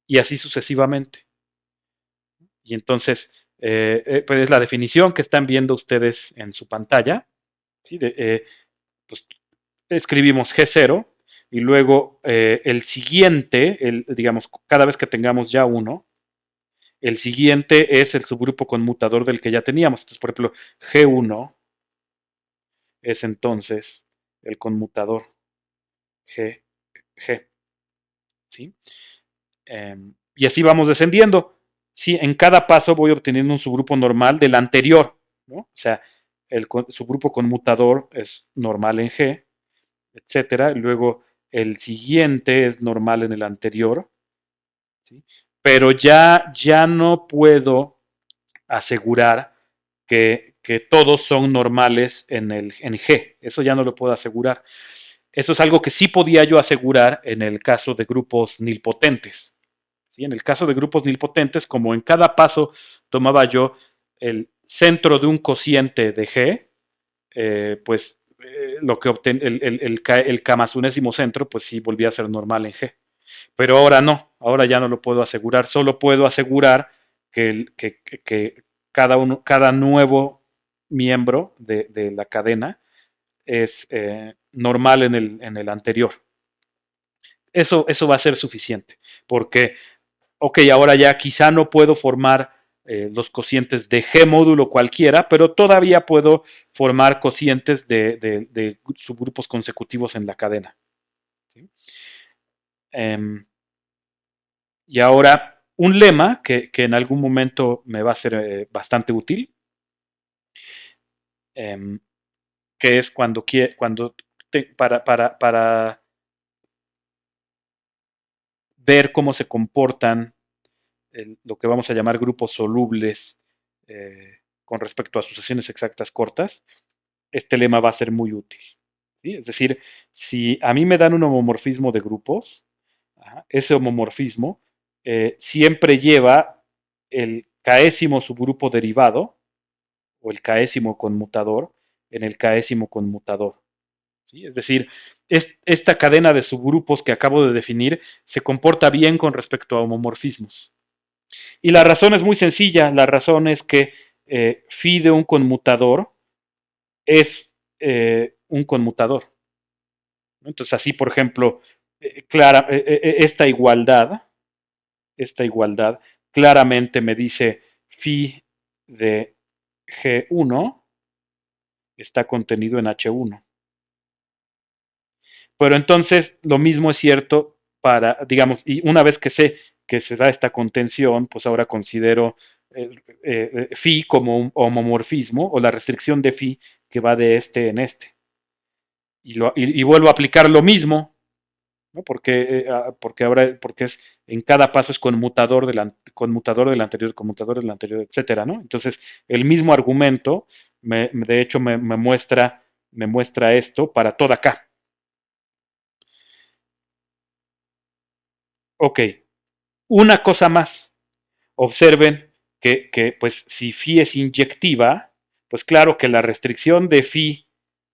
y así sucesivamente. Y entonces, pues es la definición que están viendo ustedes en su pantalla. ¿Sí? Pues escribimos G0 y luego el siguiente, digamos, cada vez que tengamos ya uno, el siguiente es el subgrupo conmutador del que ya teníamos. Entonces, por ejemplo, G1 es entonces el conmutador G, G, ¿sí? Y así vamos descendiendo. Sí, en cada paso voy obteniendo un subgrupo normal del anterior, ¿no? O sea, el subgrupo conmutador es normal en G, etcétera. Luego el siguiente es normal en el anterior, ¿sí? Pero ya no puedo asegurar que todos son normales en G. Eso ya no lo puedo asegurar. Eso es algo que sí podía yo asegurar en el caso de grupos nilpotentes. ¿Sí? En el caso de grupos nilpotentes, como en cada paso tomaba yo el centro de un cociente de G, pues lo que el K+1 centro, pues sí volvía a ser normal en G. Pero ahora no, ahora ya no lo puedo asegurar, solo puedo asegurar que cada nuevo miembro de la cadena es normal en el anterior. Eso va a ser suficiente, porque, ok, ahora ya quizá no puedo formar los cocientes de G módulo cualquiera, pero todavía puedo formar cocientes de subgrupos consecutivos en la cadena. ¿Sí? Y ahora, un lema que en algún momento me va a ser bastante útil, eh, que es para ver cómo se comportan lo que vamos a llamar grupos solubles con respecto a sucesiones exactas cortas, este lema va a ser muy útil. ¿Sí? Es decir, si a mí me dan un homomorfismo de grupos, ese homomorfismo siempre lleva el késimo subgrupo derivado o el késimo conmutador en el késimo conmutador. ¿Sí? Es decir, esta cadena de subgrupos que acabo de definir se comporta bien con respecto a homomorfismos. Y la razón es muy sencilla, la razón es que phi de un conmutador es un conmutador. Entonces, así, por ejemplo, esta igualdad claramente me dice phi de G1 está contenido en H1. Pero entonces lo mismo es cierto digamos, y una vez que sé que se da esta contención, pues ahora considero phi como un homomorfismo o la restricción de phi que va de este en este. Y vuelvo a aplicar lo mismo, ¿no? Porque en cada paso es conmutador del anterior, etcétera, ¿no? Entonces, el mismo argumento, de hecho, me muestra esto para toda K. Ok, una cosa más. Observen pues, si phi es inyectiva, pues claro que la restricción de phi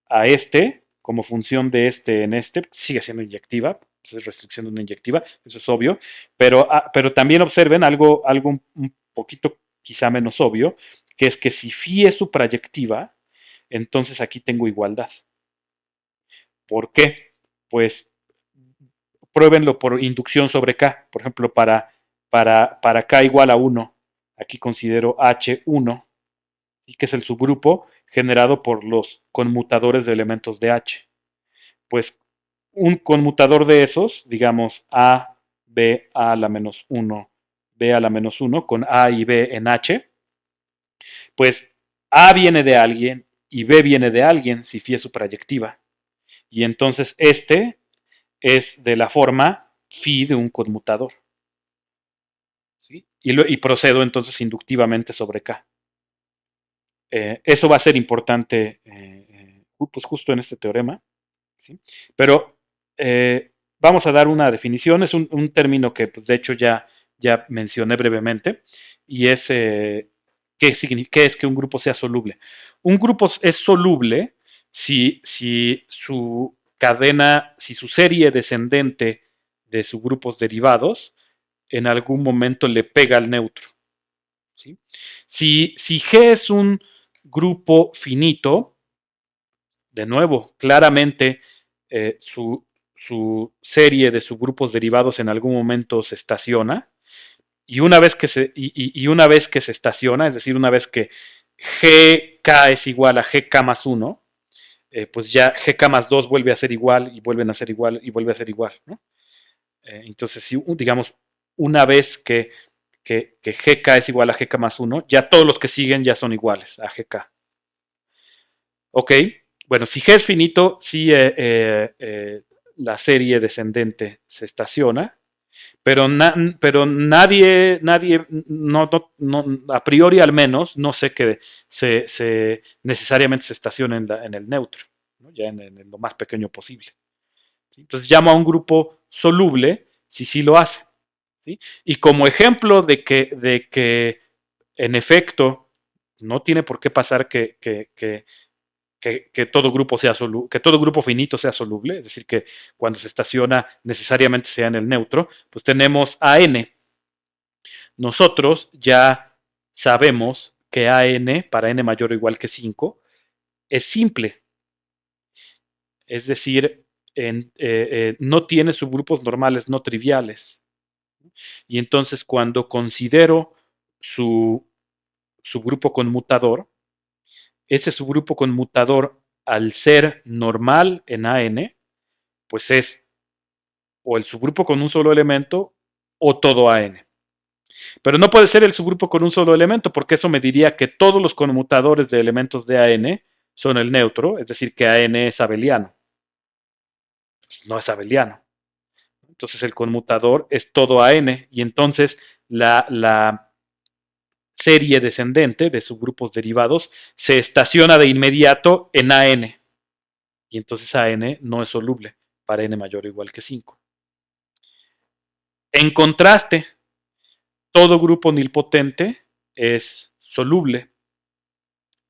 a este, como función de este en este, sigue siendo inyectiva, pues es restricción de una inyectiva, eso es obvio, pero también observen algo un poquito quizá menos obvio, que es que si phi es suprayectiva, entonces aquí tengo igualdad. ¿Por qué? Pues pruébenlo por inducción sobre K. Por ejemplo, para K igual a 1, aquí considero H1, y que es el subgrupo generado por los conmutadores de elementos de H. Pues un conmutador de esos, digamos A, B, A a la menos 1, B a la menos 1, con A y B en H, pues A viene de alguien y B viene de alguien si phi es suprayectiva. Y entonces es de la forma phi de un conmutador. ¿Sí? Y procedo entonces inductivamente sobre K. Eso va a ser importante pues justo en este teorema. ¿Sí? Pero vamos a dar una definición, es un término que pues, de hecho ya mencioné brevemente, y es ¿qué es que un grupo sea soluble? Un grupo es soluble si su cadena, si su serie descendente de sus grupos derivados en algún momento le pega al neutro. ¿Sí? Si G es un grupo finito, de nuevo, claramente su serie de subgrupos derivados en algún momento se estaciona y una vez que se estaciona, es decir, una vez que GK es igual a GK más 1, pues ya GK más 2 vuelve a ser igual y vuelven a ser igual y vuelve a ser igual. ¿No? Entonces, si, digamos, una vez que GK es igual a GK más 1, ya todos los que siguen ya son iguales a GK. Ok, bueno, si G es finito, si la serie descendente se estaciona, pero nadie a priori al menos, no sé que necesariamente se estacione en el neutro, ¿no? Ya en lo más pequeño posible. ¿Sí? Entonces llamo a un grupo soluble si sí lo hace. ¿Sí? Y como ejemplo de que en efecto no tiene por qué pasar que todo grupo sea que todo grupo finito sea soluble, es decir, que cuando se estaciona necesariamente sea en el neutro, pues tenemos a n. Nosotros ya sabemos que a n para n mayor o igual que 5 es simple, es decir, no tiene subgrupos normales no triviales. Y entonces cuando considero su subgrupo conmutador, ese subgrupo conmutador al ser normal en AN, pues es o el subgrupo con un solo elemento o todo AN. Pero no puede ser el subgrupo con un solo elemento, porque eso me diría que todos los conmutadores de elementos de AN son el neutro, es decir, que AN es abeliano. Pues no es abeliano. Entonces el conmutador es todo AN, y entonces la serie descendente de subgrupos derivados se estaciona de inmediato en AN. Y entonces AN no es soluble para n mayor o igual que 5. En contraste, todo grupo nilpotente es soluble.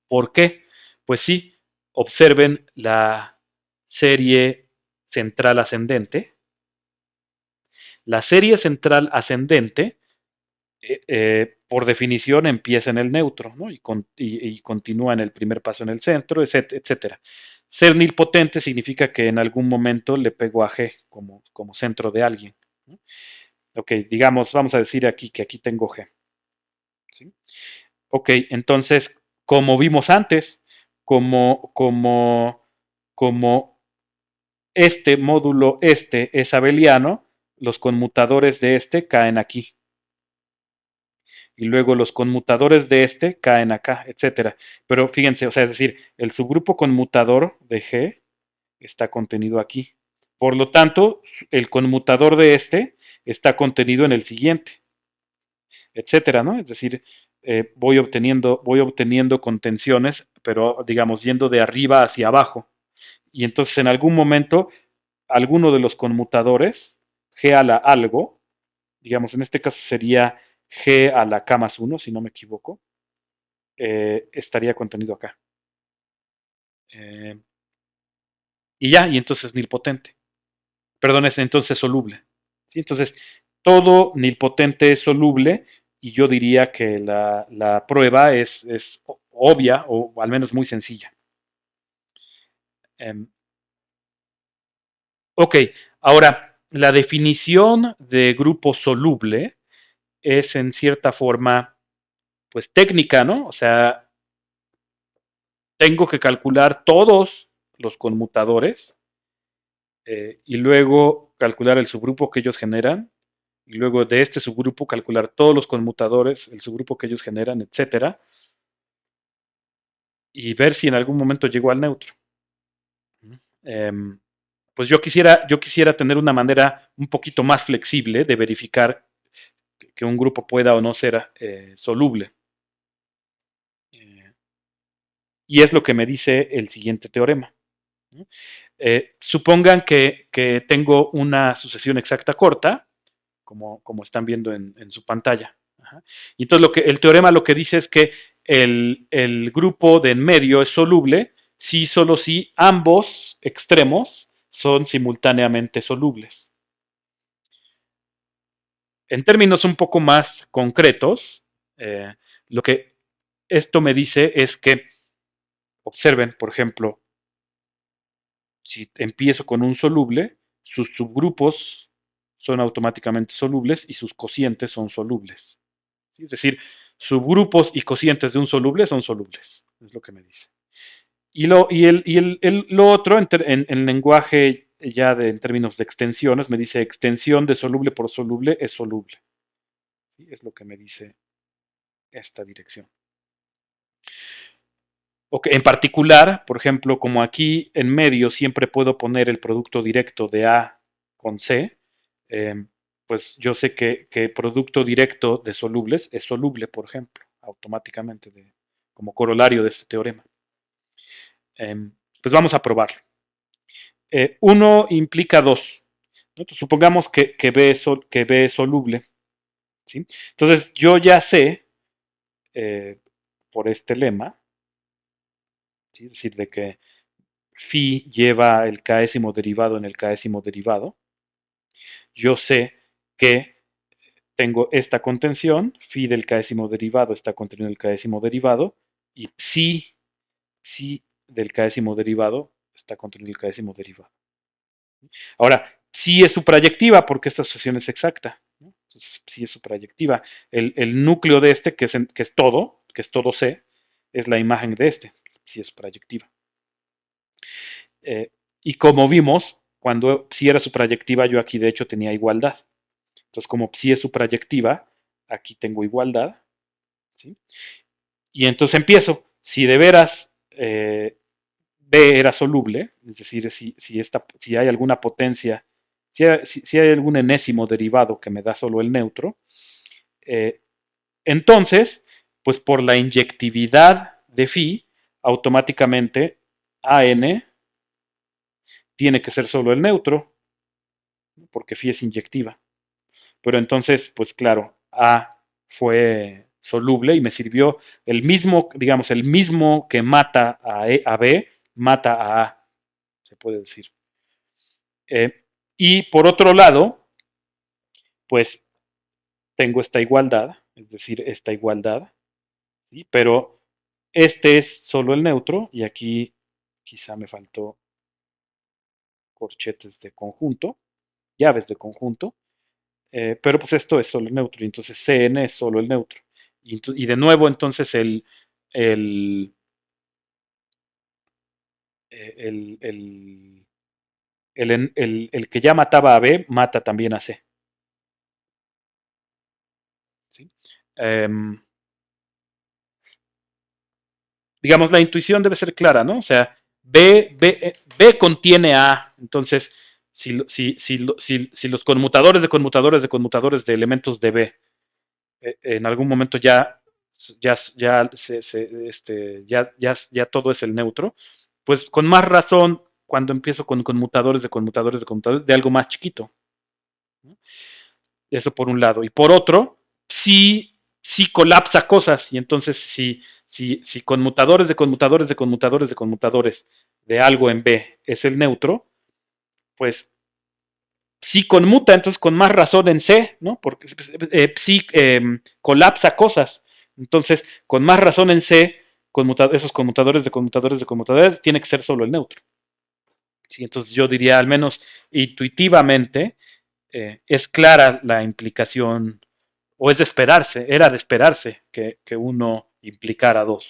¿Por qué? Pues sí, observen la serie central ascendente. La serie central ascendente, por definición, empieza en el neutro, ¿no? y continúa en el primer paso en el centro, etcétera. Ser nilpotente significa que en algún momento le pego a G como centro de alguien. ¿No? Ok, digamos, vamos a decir aquí que aquí tengo G. ¿Sí? Ok, entonces, como vimos antes, como, como, como este módulo es abeliano, los conmutadores de este caen aquí. Y luego los conmutadores de este caen acá, etcétera. Pero fíjense, o sea, es decir, el subgrupo conmutador de G está contenido aquí. Por lo tanto, el conmutador de este está contenido en el siguiente, etcétera, ¿no? Es decir, voy obteniendo contenciones, pero digamos yendo de arriba hacia abajo. Y entonces en algún momento, alguno de los conmutadores, G a la algo, digamos en este caso sería G a la K más 1, si no me equivoco, estaría contenido acá. Eh, y ya, y entonces nilpotente. Perdón, es entonces soluble. ¿Sí? Entonces, todo nilpotente es soluble y yo diría que la prueba es obvia o al menos muy sencilla. Eh, ok, ahora, la definición de grupo soluble es en cierta forma, pues técnica, ¿no? O sea, tengo que calcular todos los conmutadores y luego calcular el subgrupo que ellos generan y luego de este subgrupo calcular todos los conmutadores, el subgrupo que ellos generan, etcétera, y ver si en algún momento llegó al neutro. Eh, pues yo quisiera tener una manera un poquito más flexible de verificar que un grupo pueda o no ser soluble. Eh, y es lo que me dice el siguiente teorema. Supongan que tengo una sucesión exacta corta, como están viendo en su pantalla. Ajá. Y entonces el teorema lo que dice es que el grupo de en medio es soluble si solo si ambos extremos son simultáneamente solubles. En términos un poco más concretos, lo que esto me dice es que, observen, por ejemplo, si empiezo con un soluble, sus subgrupos son automáticamente solubles y sus cocientes son solubles. ¿Sí? Es decir, subgrupos y cocientes de un soluble son solubles. Es lo que me dice. Lo otro, en lenguaje ya en términos de extensiones, me dice extensión de soluble por soluble es soluble. ¿Sí? Es lo que me dice esta dirección. Okay, en particular, por ejemplo, como aquí en medio siempre puedo poner el producto directo de A con C, eh, pues yo sé que producto directo de solubles es soluble, por ejemplo, automáticamente, como corolario de este teorema. Pues vamos a probarlo. 1 implica 2. ¿No? Supongamos que B es soluble. ¿Sí? Entonces yo ya sé, por este lema, ¿sí? Es decir, de que phi lleva el késimo derivado en el késimo derivado, yo sé que tengo esta contención, phi del késimo derivado está contenido en el késimo derivado, y psi del késimo derivado está contenido en el késimo derivado. Ahora, psi es su proyectiva porque esta asociación es exacta. ¿No? Entonces, psi es su proyectiva. El núcleo de este, que es todo C, es la imagen de este. Psi es su proyectiva. Y como vimos, cuando psi era su proyectiva, yo aquí de hecho tenía igualdad. Entonces, como psi es su proyectiva, aquí tengo igualdad. ¿Sí? Y entonces empiezo. Si de veras B era soluble, es decir, si hay alguna potencia, si hay algún enésimo derivado que me da solo el neutro, eh, entonces, pues por la inyectividad de phi, automáticamente AN tiene que ser solo el neutro, porque phi es inyectiva. Pero entonces, pues claro, A fue soluble y me sirvió el mismo, digamos, el mismo que mata a B, mata a A, se puede decir. Y por otro lado, pues tengo esta igualdad, es decir, esta igualdad, ¿sí? Pero este es solo el neutro y aquí quizá me faltó corchetes de conjunto, llaves de conjunto, pero pues esto es solo el neutro, y entonces Cn es solo el neutro. Y de nuevo entonces el, el, el que ya mataba a B mata también a C. ¿Sí? Digamos, la intuición debe ser clara, ¿no? O sea, B contiene A, entonces, si los conmutadores de conmutadores de conmutadores de elementos de B en algún momento ya todo es el neutro, pues con más razón cuando empiezo con conmutadores de conmutadores de conmutadores de algo más chiquito. ¿No? Eso por un lado. Y por otro, sí colapsa cosas. Y entonces, si conmutadores de conmutadores de conmutadores de conmutadores de algo en B es el neutro, pues sí conmuta, entonces con más razón en C, ¿no? Porque sí colapsa cosas. Entonces, con más razón en C, esos conmutadores de conmutadores de conmutadores tiene que ser solo el neutro. ¿Sí? Entonces yo diría, al menos intuitivamente, es clara la implicación, o es de esperarse, era de esperarse que uno implicara dos.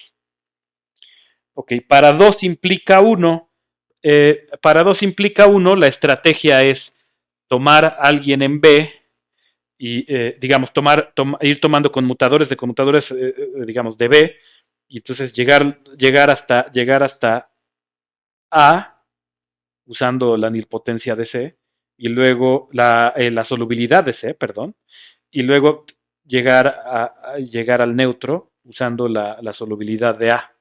Ok, para 2 implica uno, la estrategia es tomar a alguien en B y, digamos, ir tomando conmutadores de conmutadores, digamos, de B, y entonces llegar hasta A, usando la nilpotencia de C, y luego la solubilidad de C, perdón, y luego llegar al neutro usando la solubilidad de A.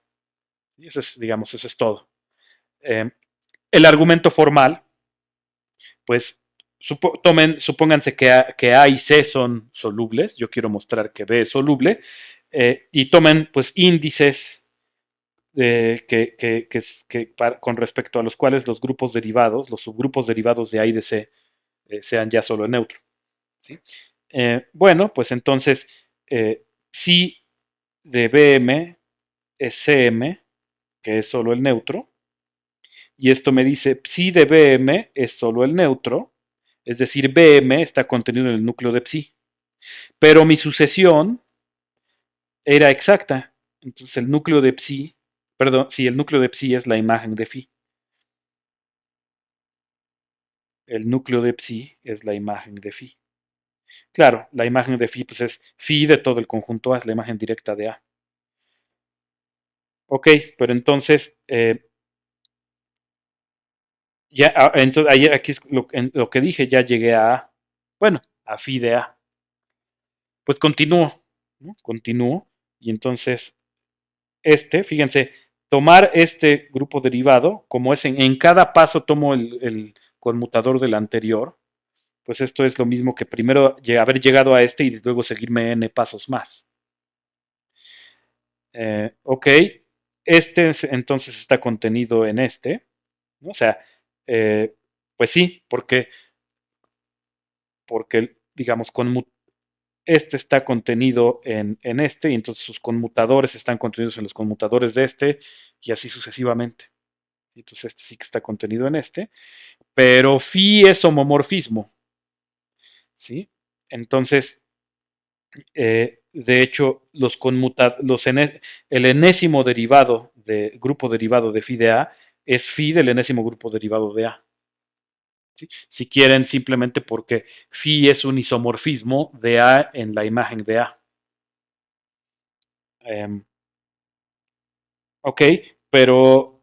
Y eso es, digamos, eso es todo. Eh, el argumento formal, pues supónganse que A y C son solubles, yo quiero mostrar que B es soluble, y tomen pues índices con respecto a los cuales los grupos derivados, los subgrupos derivados de A y de C, sean ya solo neutro. ¿Sí? Bueno, pues entonces, si de BM es CM, que es solo el neutro, y esto me dice psi de BM es solo el neutro, es decir, BM está contenido en el núcleo de psi, pero mi sucesión era exacta, entonces el núcleo de psi, perdón, si el núcleo de psi es la imagen de phi, el núcleo de psi es la imagen de phi. Claro, la imagen de phi pues es phi de todo el conjunto A, es la imagen directa de A. Ok, pero entonces, ya, entonces aquí es lo que dije, ya llegué a A. Bueno, a phi de A. Pues continúo, ¿no? Continúo, y entonces fíjense, tomar este grupo derivado, como es en cada paso tomo el conmutador del anterior, pues esto es lo mismo que primero haber llegado a este y luego seguirme n pasos más. Ok, entonces está contenido en este, ¿no? O sea, eh, pues sí, porque digamos, este está contenido en este, y entonces sus conmutadores están contenidos en los conmutadores de este, y así sucesivamente. Entonces este sí que está contenido en este, pero phi es homomorfismo, ¿sí? Entonces, de hecho, el enésimo derivado grupo derivado de phi de A es phi del enésimo grupo derivado de A. ¿Sí? Si quieren, simplemente porque phi es un isomorfismo de A en la imagen de A. Ok, pero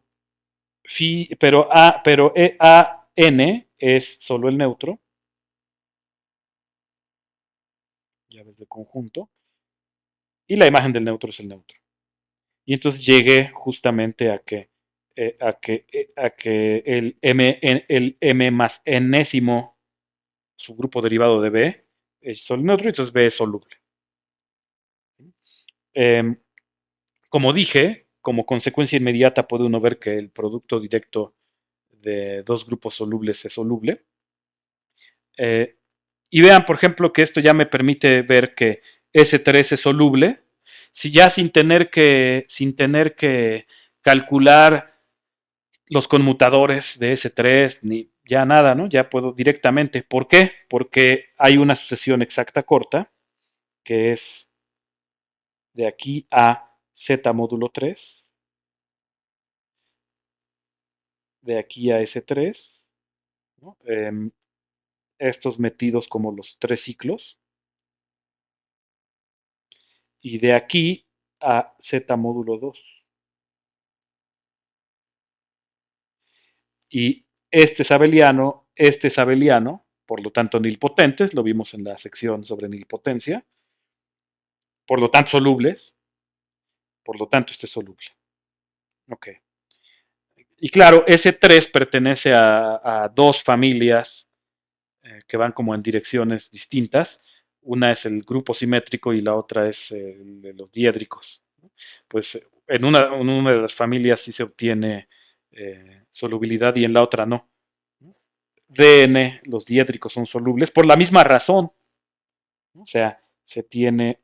n es solo el neutro, llaves de conjunto, y la imagen del neutro es el neutro. Y entonces llegué justamente a que el m más enésimo subgrupo derivado de B es solo neutro, y entonces B es soluble. Eh, como dije, como consecuencia inmediata puede uno ver que el producto directo de dos grupos solubles es soluble. Eh, y vean, por ejemplo, que esto ya me permite ver que S3 es soluble, si ya sin tener que calcular los conmutadores de S3 ni ya nada, ¿no? Ya puedo directamente. ¿Por qué? Porque hay una sucesión exacta corta, que es de aquí a Z módulo 3, de aquí a S3, ¿no? Estos metidos como los tres ciclos, y de aquí a Z módulo 2. Y este es abeliano, por lo tanto nilpotentes, lo vimos en la sección sobre nilpotencia, por lo tanto solubles, por lo tanto este es soluble. Ok. Y claro, S3 pertenece a dos familias que van como en direcciones distintas. Una es el grupo simétrico y la otra es el de los diédricos. Pues en una de las familias sí se obtiene solubilidad y en la otra no. DN, los diédricos son solubles por la misma razón, ¿no? O sea, se tiene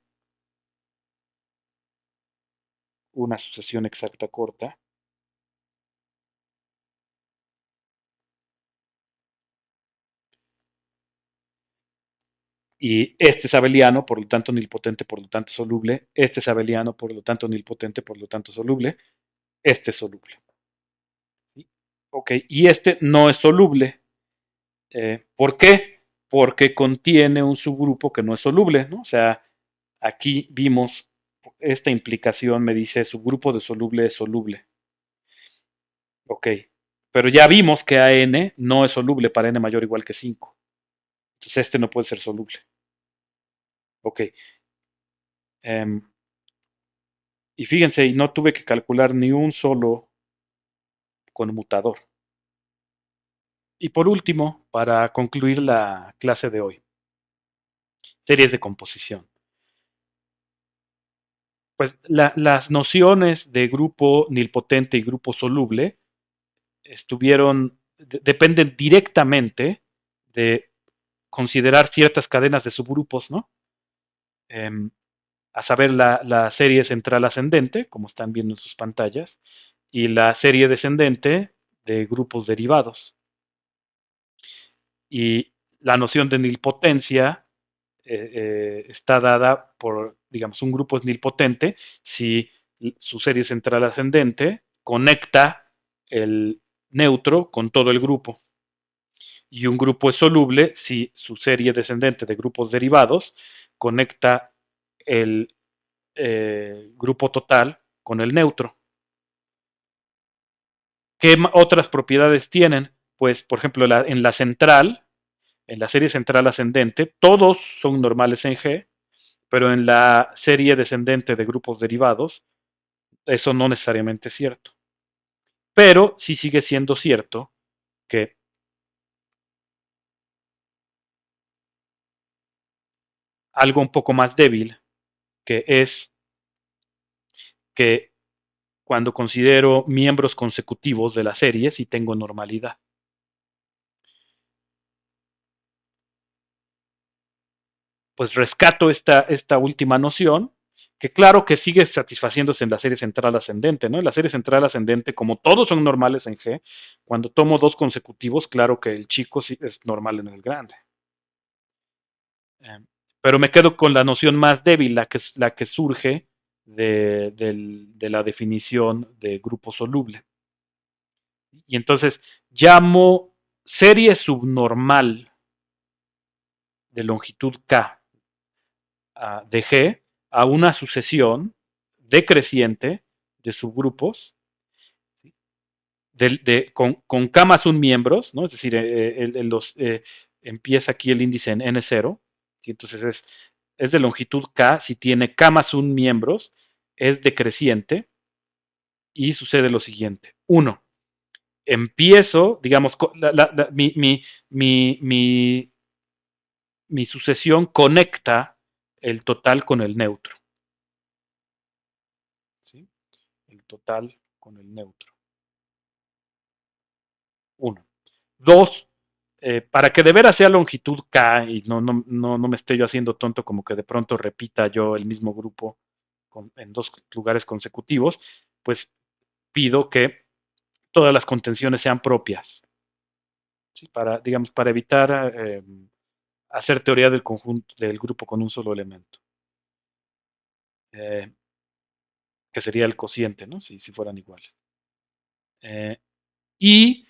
una sucesión exacta corta. Y este es abeliano, por lo tanto nilpotente, por lo tanto soluble. Este es abeliano, por lo tanto nilpotente, por lo tanto soluble. Este es soluble. ¿Sí? Ok, y este no es soluble. ¿Por qué? Porque contiene un subgrupo que no es soluble, ¿no? O sea, aquí vimos esta implicación, me dice subgrupo de soluble es soluble. Ok, Pero ya vimos que AN no es soluble para n mayor o igual que 5. Entonces este no puede ser soluble. Ok. Um, y fíjense, no tuve que calcular ni un solo conmutador. Y por último, para concluir la clase de hoy, series de composición. Pues las nociones de grupo nilpotente y grupo soluble dependen directamente de considerar ciertas cadenas de subgrupos, ¿no? Eh, a saber, la serie central ascendente, como están viendo en sus pantallas, y la serie descendente de grupos derivados. Y la noción de nilpotencia está dada por, digamos, un grupo es nilpotente si su serie central ascendente conecta el neutro con todo el grupo. Y un grupo es soluble si su serie descendente de grupos derivados conecta el grupo total con el neutro. ¿Qué otras propiedades tienen? Pues, por ejemplo, en la central, en la serie central ascendente, todos son normales en G, pero en la serie descendente de grupos derivados, eso no necesariamente es cierto. Pero sí sigue siendo cierto que algo un poco más débil, que es que cuando considero miembros consecutivos de la serie, sí tengo normalidad. Pues rescato esta última noción, que claro que sigue satisfaciéndose en la serie central ascendente, ¿no? En la serie central ascendente, como todos son normales en G, cuando tomo dos consecutivos, claro que el chico sí es normal en el grande. Eh, pero me quedo con la noción más débil, la que surge de la definición de grupo soluble. Y entonces llamo serie subnormal de longitud K de G a una sucesión decreciente de subgrupos con K más un miembros, ¿no? Es decir, empieza aquí el índice en N0, ¿sí? Entonces es de longitud K, si tiene K más un miembros, es decreciente y sucede lo siguiente. Uno, empiezo, digamos, mi, mi sucesión conecta el total con el neutro. ¿Sí? El total con el neutro. Uno. Dos, para que de veras sea longitud K y no me esté yo haciendo tonto como que de pronto repita yo el mismo grupo en dos lugares consecutivos, pues pido que todas las contenciones sean propias, ¿sí? Para, digamos, para evitar hacer teoría del conjunto del grupo con un solo elemento, eh, que sería el cociente, ¿no? Si fueran iguales. Eh, y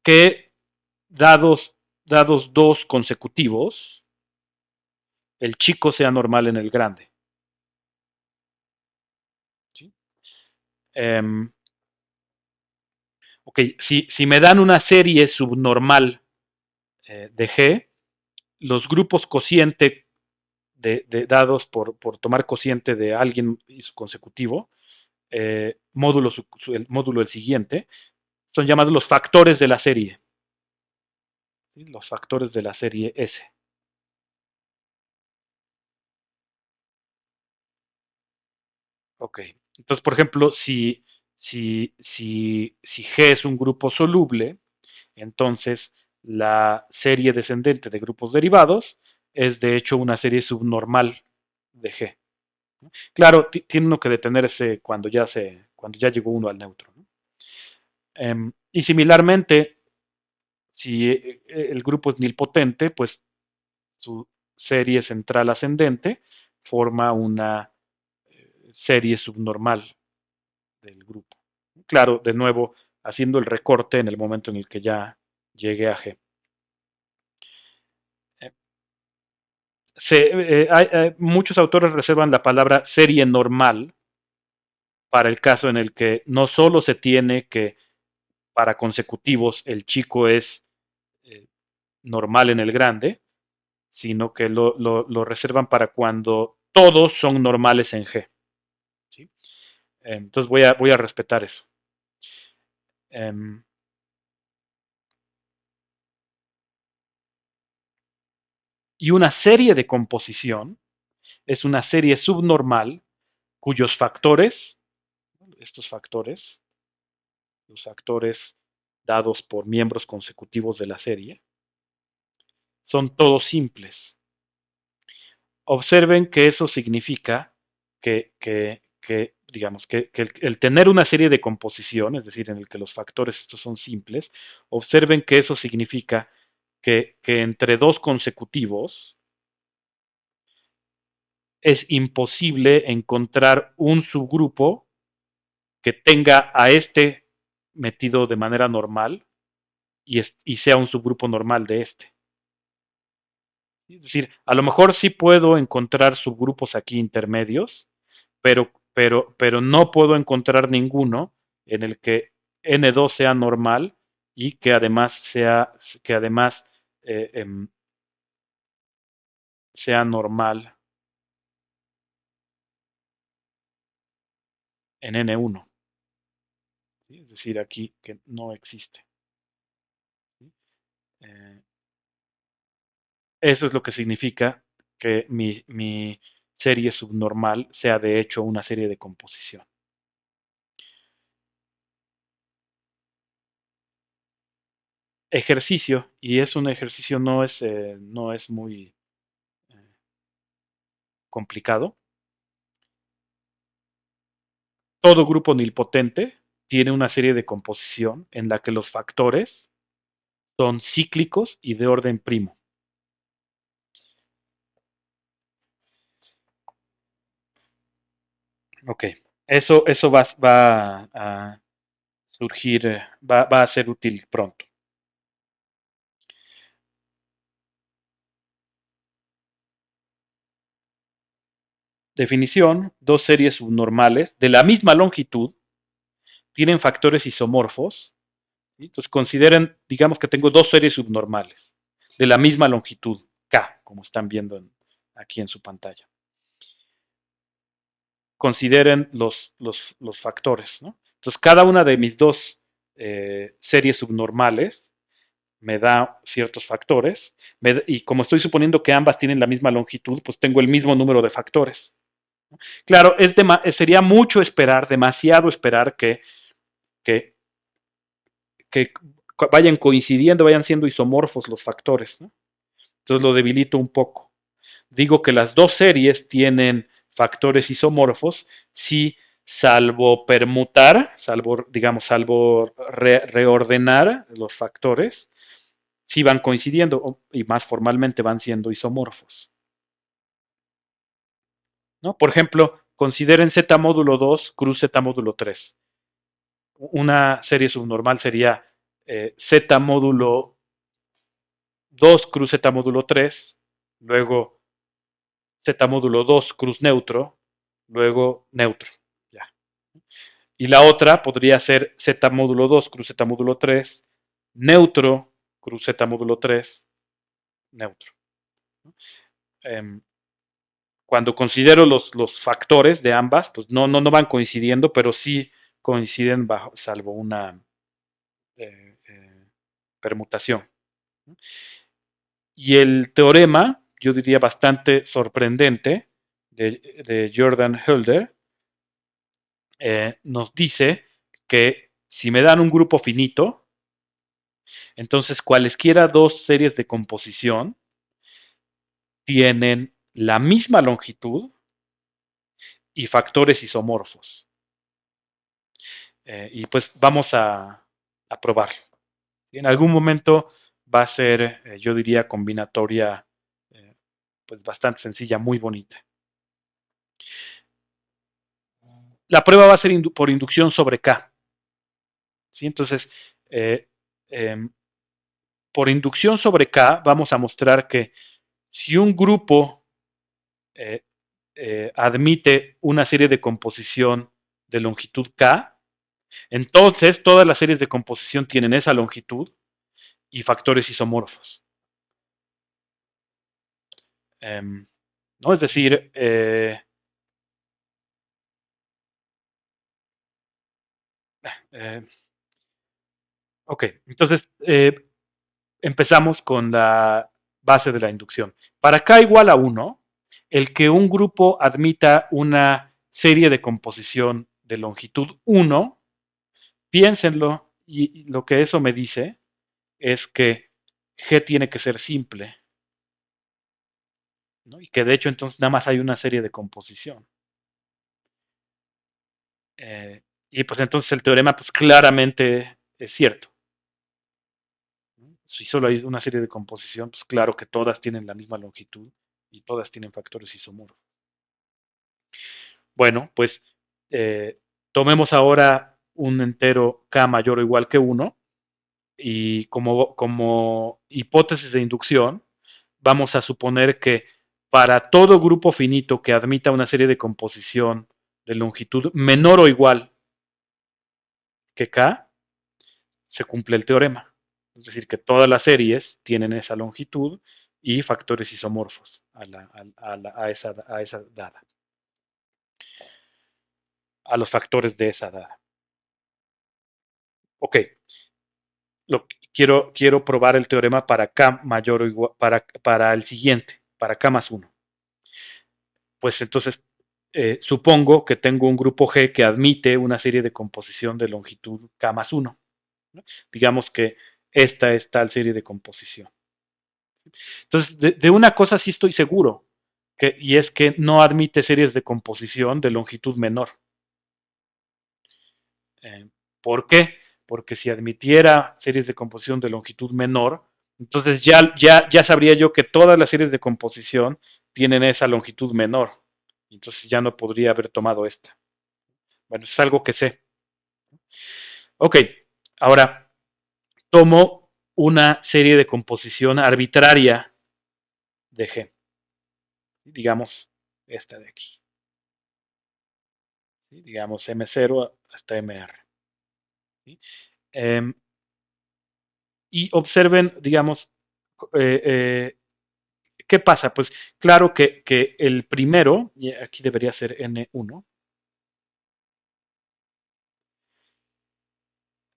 que dados dos consecutivos, el chico sea normal en el grande. ¿Sí? Ok, si me dan una serie subnormal de G, los grupos cociente dados por tomar cociente de alguien y su consecutivo, el módulo del siguiente, son llamados los factores de la serie. ¿Sí? Los factores de la serie S. Ok, entonces, por ejemplo, si G es un grupo soluble, entonces la serie descendente de grupos derivados es de hecho una serie subnormal de G. Claro, tiene uno que detenerse cuando ya llegó uno al neutro, ¿no? Y similarmente, si el grupo es nilpotente, pues su serie central ascendente forma una serie subnormal del grupo. Claro, de nuevo, haciendo el recorte en el momento en el que ya llegue a G. Eh, muchos autores reservan la palabra serie normal para el caso en el que no solo se tiene que para consecutivos el chico es eh, normal en el grande, sino que lo reservan para cuando todos son normales en G. ¿Sí? Entonces voy a respetar eso. Y una serie de composición es una serie subnormal cuyos factores, estos factores, los factores dados por miembros consecutivos de la serie, son todos simples. Observen que eso significa digamos, que el tener una serie de composición, es decir, en el que los factores estos son simples, observen que eso significa que entre dos consecutivos es imposible encontrar un subgrupo que tenga a este metido de manera normal y sea un subgrupo normal de este. Es decir, a lo mejor sí puedo encontrar subgrupos aquí intermedios, pero no puedo encontrar ninguno en el que N2 sea normal y que además eh, em, sea normal en N1. ¿Sí? Es decir, aquí que no existe. ¿Sí? Eh, Eso es lo que significa que mi serie subnormal sea de hecho una serie de composición. Ejercicio, y es un ejercicio, no es muy eh, complicado. Todo grupo nilpotente tiene una serie de composición en la que los factores son cíclicos y de orden primo. Ok, eso va a surgir, va a ser útil pronto. Definición: dos series subnormales de la misma longitud tienen factores isomorfos. ¿Sí? Entonces consideren, digamos que tengo dos series subnormales de la misma longitud, K, como están viendo aquí en su pantalla. Consideren los factores, ¿no? Entonces cada una de mis dos series subnormales me da ciertos factores, y como estoy suponiendo que ambas tienen la misma longitud, pues tengo el mismo número de factores. Claro, sería mucho esperar, demasiado esperar que, que vayan coincidiendo, vayan siendo isomorfos los factores, ¿no? Entonces lo debilito un poco. Digo que las dos series tienen factores isomorfos si, salvo permutar, salvo reordenar los factores, si van coincidiendo y más formalmente van siendo isomorfos, ¿no? Por ejemplo, consideren Z módulo 2 cruz Z módulo 3. Una serie subnormal sería Z módulo 2 cruz Z módulo 3, luego Z módulo 2 cruz neutro, luego neutro. Ya. Y la otra podría ser Z módulo 2 cruz Z módulo 3, neutro cruz Z módulo 3, neutro. Eh, Cuando considero los factores de ambas, pues no van coincidiendo, pero sí coinciden salvo una eh, eh, permutación. Y el teorema, yo diría bastante sorprendente, de Jordan Hölder, nos dice que si me dan un grupo finito, entonces cualesquiera dos series de composición tienen la misma longitud y factores isomorfos. Y pues vamos a probarlo. En algún momento va a ser, yo diría, combinatoria, eh, pues bastante sencilla, muy bonita. La prueba va a ser por inducción sobre K. ¿Sí? Entonces, eh, eh, por inducción sobre K vamos a mostrar que si un grupo eh, admite una serie de composición de longitud K, Entonces, todas las series de composición tienen esa longitud y factores isomorfos. ¿No? Es decir, eh, ok, entonces empezamos con la base de la inducción. Para k igual a 1, el que un grupo admita una serie de composición de longitud 1, piénsenlo, y lo que eso me dice es que G tiene que ser simple, ¿no? Y que de hecho entonces nada más hay una serie de composición. Y pues entonces el teorema pues claramente es cierto. Si solo hay una serie de composición, pues claro que todas tienen la misma longitud y todas tienen factores isomorfos. Bueno, pues tomemos ahora un entero k mayor o igual que 1 y como hipótesis de inducción vamos a suponer que para todo grupo finito que admita una serie de composición de longitud menor o igual que k, se cumple el teorema. Es decir, que todas las series tienen esa longitud y factores isomorfos a esa dada, a los factores de esa dada. Ok, quiero probar el teorema para k mayor o igual, para el siguiente, para k más 1. Pues entonces supongo que tengo un grupo G que admite una serie de composición de longitud k más 1. ¿No? Digamos que esta es tal serie de composición. Entonces, de una cosa sí estoy seguro, y es que no admite series de composición de longitud menor. Eh, ¿Por qué? Porque si admitiera series de composición de longitud menor, entonces ya sabría yo que todas las series de composición tienen esa longitud menor. Entonces ya no podría haber tomado esta. Bueno, es algo que sé. Ok, ahora tomo una serie de composición arbitraria de G. Digamos esta de aquí. ¿Sí? Digamos M0 hasta MR. ¿Sí? Eh, y observen, digamos, eh, eh, ¿qué pasa? Pues claro que el primero, y aquí debería ser N1,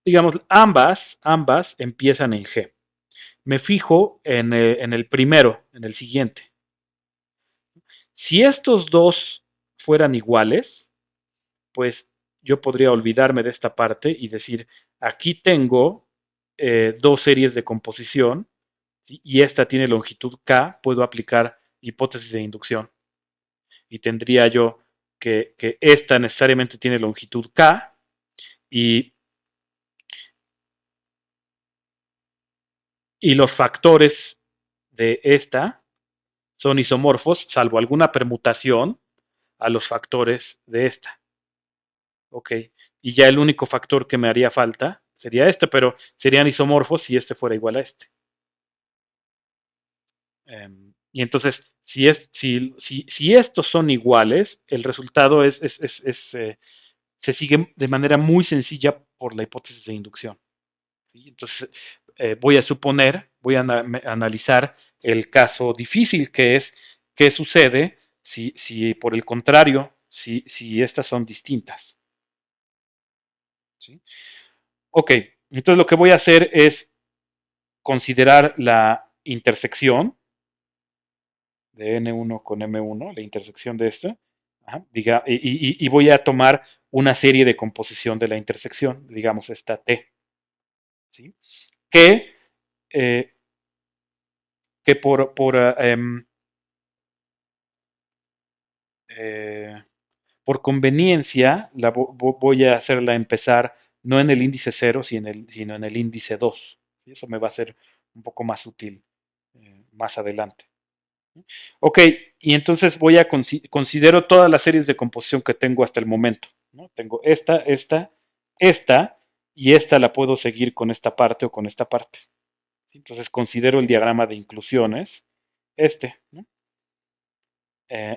digamos, ambas empiezan en G. Me fijo en el primero, en el siguiente. Si estos dos fueran iguales, pues yo podría olvidarme de esta parte y decir, aquí tengo dos series de composición, ¿sí? Y esta tiene longitud K, puedo aplicar hipótesis de inducción. Y tendría yo que esta necesariamente tiene longitud K y, y los factores de esta son isomorfos, salvo alguna permutación a los factores de esta. Ok, y ya el único factor que me haría falta sería este, pero serían isomorfos si este fuera igual a este. Y entonces, si estos son iguales, el resultado se sigue de manera muy sencilla por la hipótesis de inducción. ¿Sí? Entonces, voy a analizar el caso difícil que es qué sucede si por el contrario, si estas son distintas. ¿Sí? Ok, entonces lo que voy a hacer es considerar la intersección de N1 con M1, la intersección de esto, y voy a tomar una serie de composición de la intersección, digamos esta T, ¿sí? que, eh, que eh, por conveniencia voy a hacerla empezar no en el índice 0, sino en el índice 2. ¿Sí? Eso me va a ser un poco más útil más adelante. Ok, y entonces considero todas las series de composición que tengo hasta el momento. ¿No? Tengo esta, y esta la puedo seguir con esta parte o con esta parte. Entonces considero el diagrama de inclusiones, ¿no?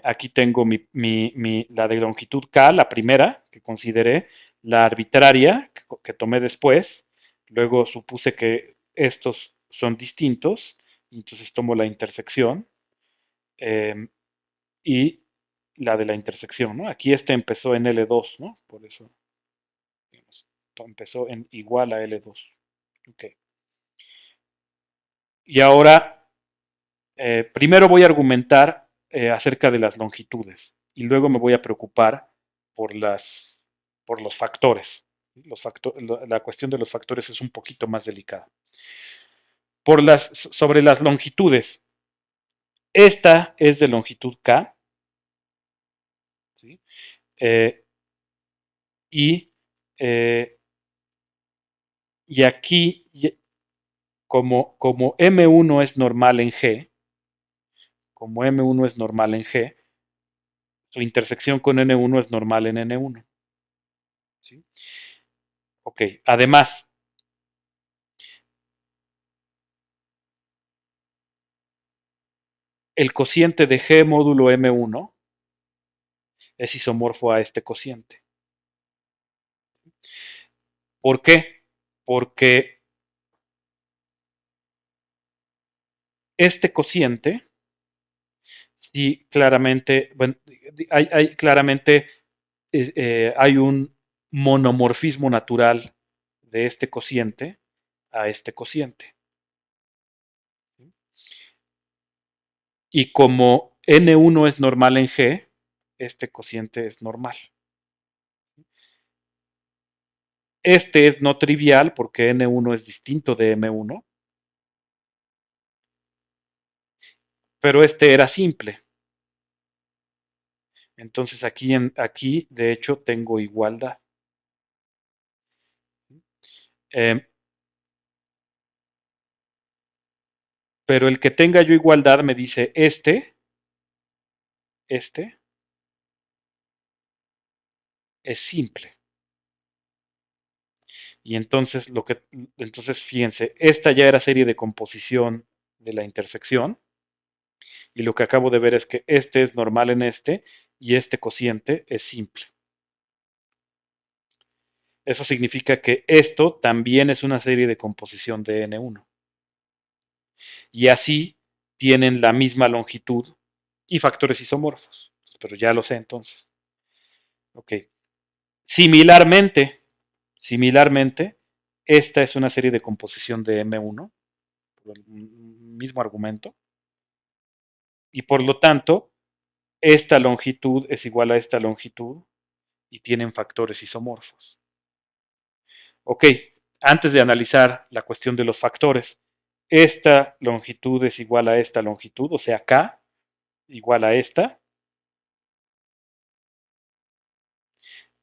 Aquí tengo la de longitud K, la primera que consideré, la arbitraria, que que tomé después, luego supuse que estos son distintos, entonces tomo la intersección eh, y la de la intersección, ¿no? Aquí este empezó en L2, ¿no? Por eso, digamos, empezó en igual a L2. Ok. Y ahora, primero voy a argumentar acerca de las longitudes y luego me voy a preocupar por por los factores. La cuestión de los factores es un poquito más delicada. Sobre las longitudes, esta es de longitud K, ¿sí? Eh, y, eh, y aquí, como M1 es normal en G, como M1 es normal en G, su intersección con N1 es normal en N1. ¿Sí? Ok, además, el cociente de G módulo M1 es isomorfo a este cociente. ¿Por qué? Porque este cociente, sí, claramente, bueno, claramente hay un monomorfismo natural de este cociente a este cociente. Y como N1 es normal en G, este cociente es normal. Este es no trivial porque N1 es distinto de M1, pero este era simple. Entonces aquí de hecho, tengo igualdad. Eh, pero el que tenga yo igualdad me dice este es simple. Y entonces fíjense, esta ya era serie de composición de la intersección. Y lo que acabo de ver es que este es normal en este y este cociente es simple. Eso significa que esto también es una serie de composición de N1. Y así tienen la misma longitud y factores isomorfos. Pero ya lo sé entonces. Ok. Similarmente, similarmente, esta es una serie de composición de M1, por el mismo argumento, y por lo tanto, esta longitud es igual a esta longitud y tienen factores isomorfos. Ok, antes de analizar la cuestión de los factores, esta longitud es igual a esta longitud, o sea, K igual a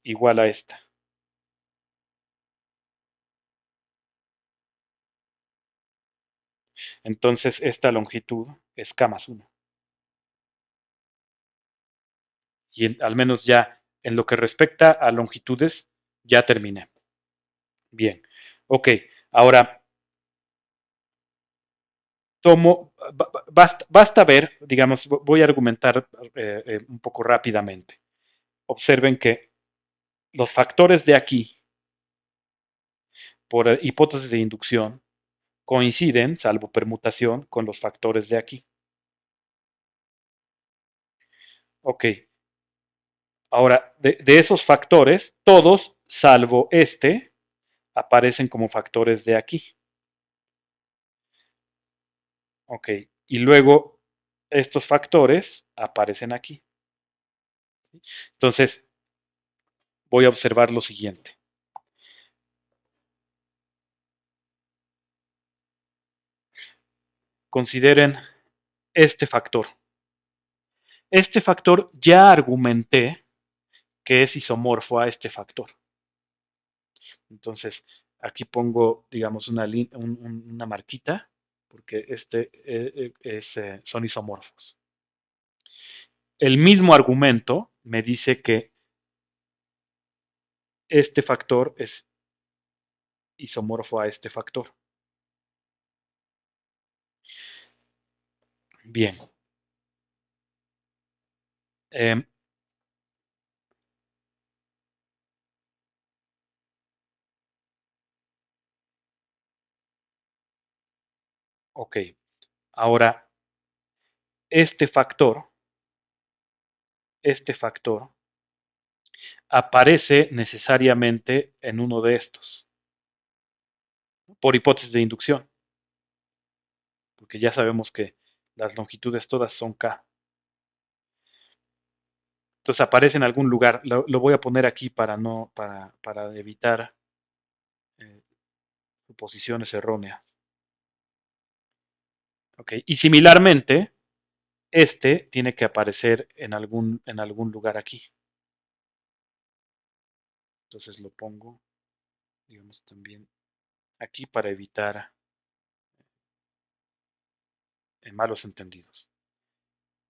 igual a esta. Entonces, esta longitud es K más 1. Y al menos ya en lo que respecta a longitudes, ya terminé. Bien, ok, ahora basta ver, digamos, voy a argumentar un poco rápidamente. Observen que los factores de aquí, por hipótesis de inducción, coinciden, salvo permutación, con los factores de aquí. Ok, ahora, de esos factores, todos, salvo este, aparecen como factores de aquí. Ok, y luego estos factores aparecen aquí. Entonces, voy a observar lo siguiente. Consideren este factor. Este factor ya argumenté que es isomorfo a este factor. Entonces, aquí pongo, digamos, una marquita, porque son isomorfos. El mismo argumento me dice que este factor es isomorfo a este factor. Bien. Eh, Ok, ahora este factor aparece necesariamente en uno de estos, por hipótesis de inducción, porque ya sabemos que las longitudes todas son k. Entonces aparece en algún lugar. Lo voy a poner aquí para no, para evitar eh, suposiciones erróneas. Okay. Y similarmente, este tiene que aparecer en algún lugar aquí. Entonces lo pongo, digamos, también aquí para evitar malos entendidos.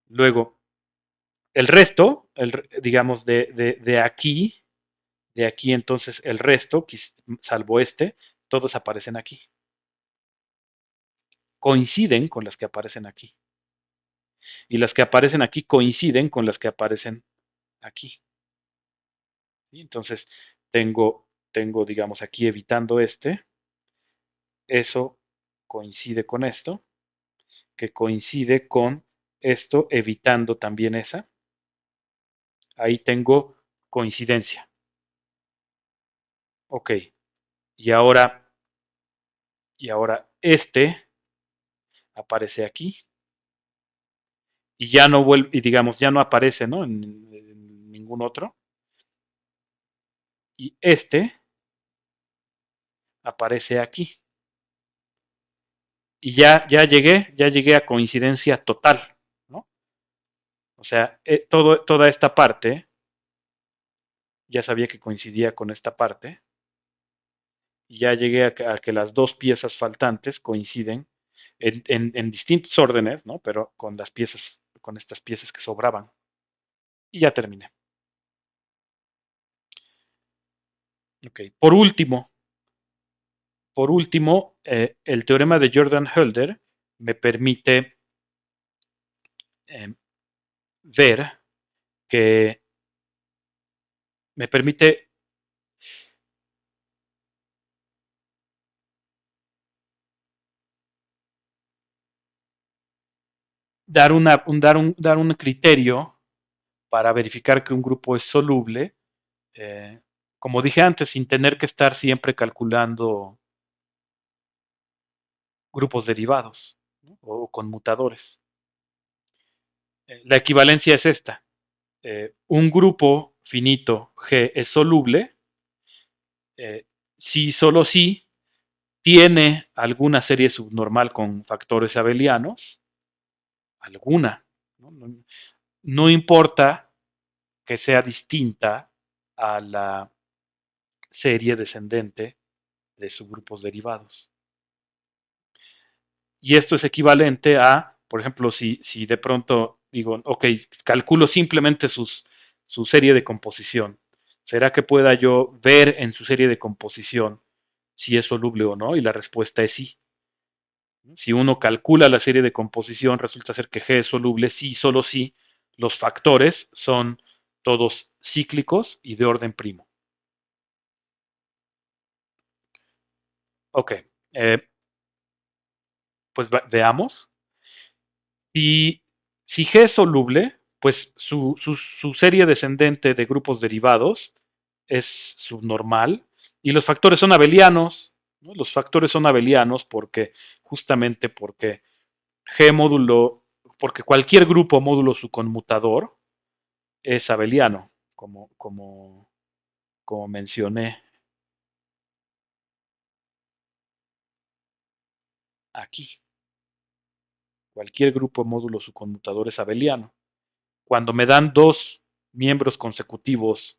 Luego, el resto, digamos, de aquí entonces el resto, salvo este, todos aparecen aquí. Coinciden con las que aparecen aquí. Y las que aparecen aquí coinciden con las que aparecen aquí. ¿Sí? Entonces, tengo, digamos, aquí evitando eso coincide con esto, que coincide con esto evitando también esa. Ahí tengo coincidencia. Ok, y ahora este aparece aquí y ya no vuelve, y digamos, ya no aparece, ¿no? En ningún otro. Y este aparece aquí. Y ya llegué a coincidencia total, ¿no? O sea, toda esta parte, ya sabía que coincidía con esta parte, y ya llegué a que las dos piezas faltantes coinciden en distintos órdenes, ¿no? Pero con estas piezas que sobraban. Y ya terminé. Ok. Por último, el teorema de Jordan-Hölder me permite eh, ver que me permite dar un criterio para verificar que un grupo es soluble, eh, como dije antes, sin tener que estar siempre calculando grupos derivados, ¿no? O conmutadores. La equivalencia es esta. Un grupo finito G es soluble eh, si solo si tiene alguna serie subnormal con factores abelianos, alguna. No, no importa que sea distinta a la serie descendente de subgrupos derivados. Y esto es equivalente a, por ejemplo, si de pronto digo, ok, calculo simplemente su serie de composición. ¿Será que pueda yo ver en su serie de composición si es soluble o no? Y la respuesta es sí. Si uno calcula la serie de composición, resulta ser que G es soluble si, solo si los factores son todos cíclicos y de orden primo. Ok, pues veamos. Y si G es soluble, pues su serie descendente de grupos derivados es subnormal y los factores son abelianos. ¿No? Los factores son abelianos justamente G módulo, porque cualquier grupo módulo su conmutador es abeliano, como mencioné aquí. Cualquier grupo módulo su conmutador es abeliano. Cuando me dan dos miembros consecutivos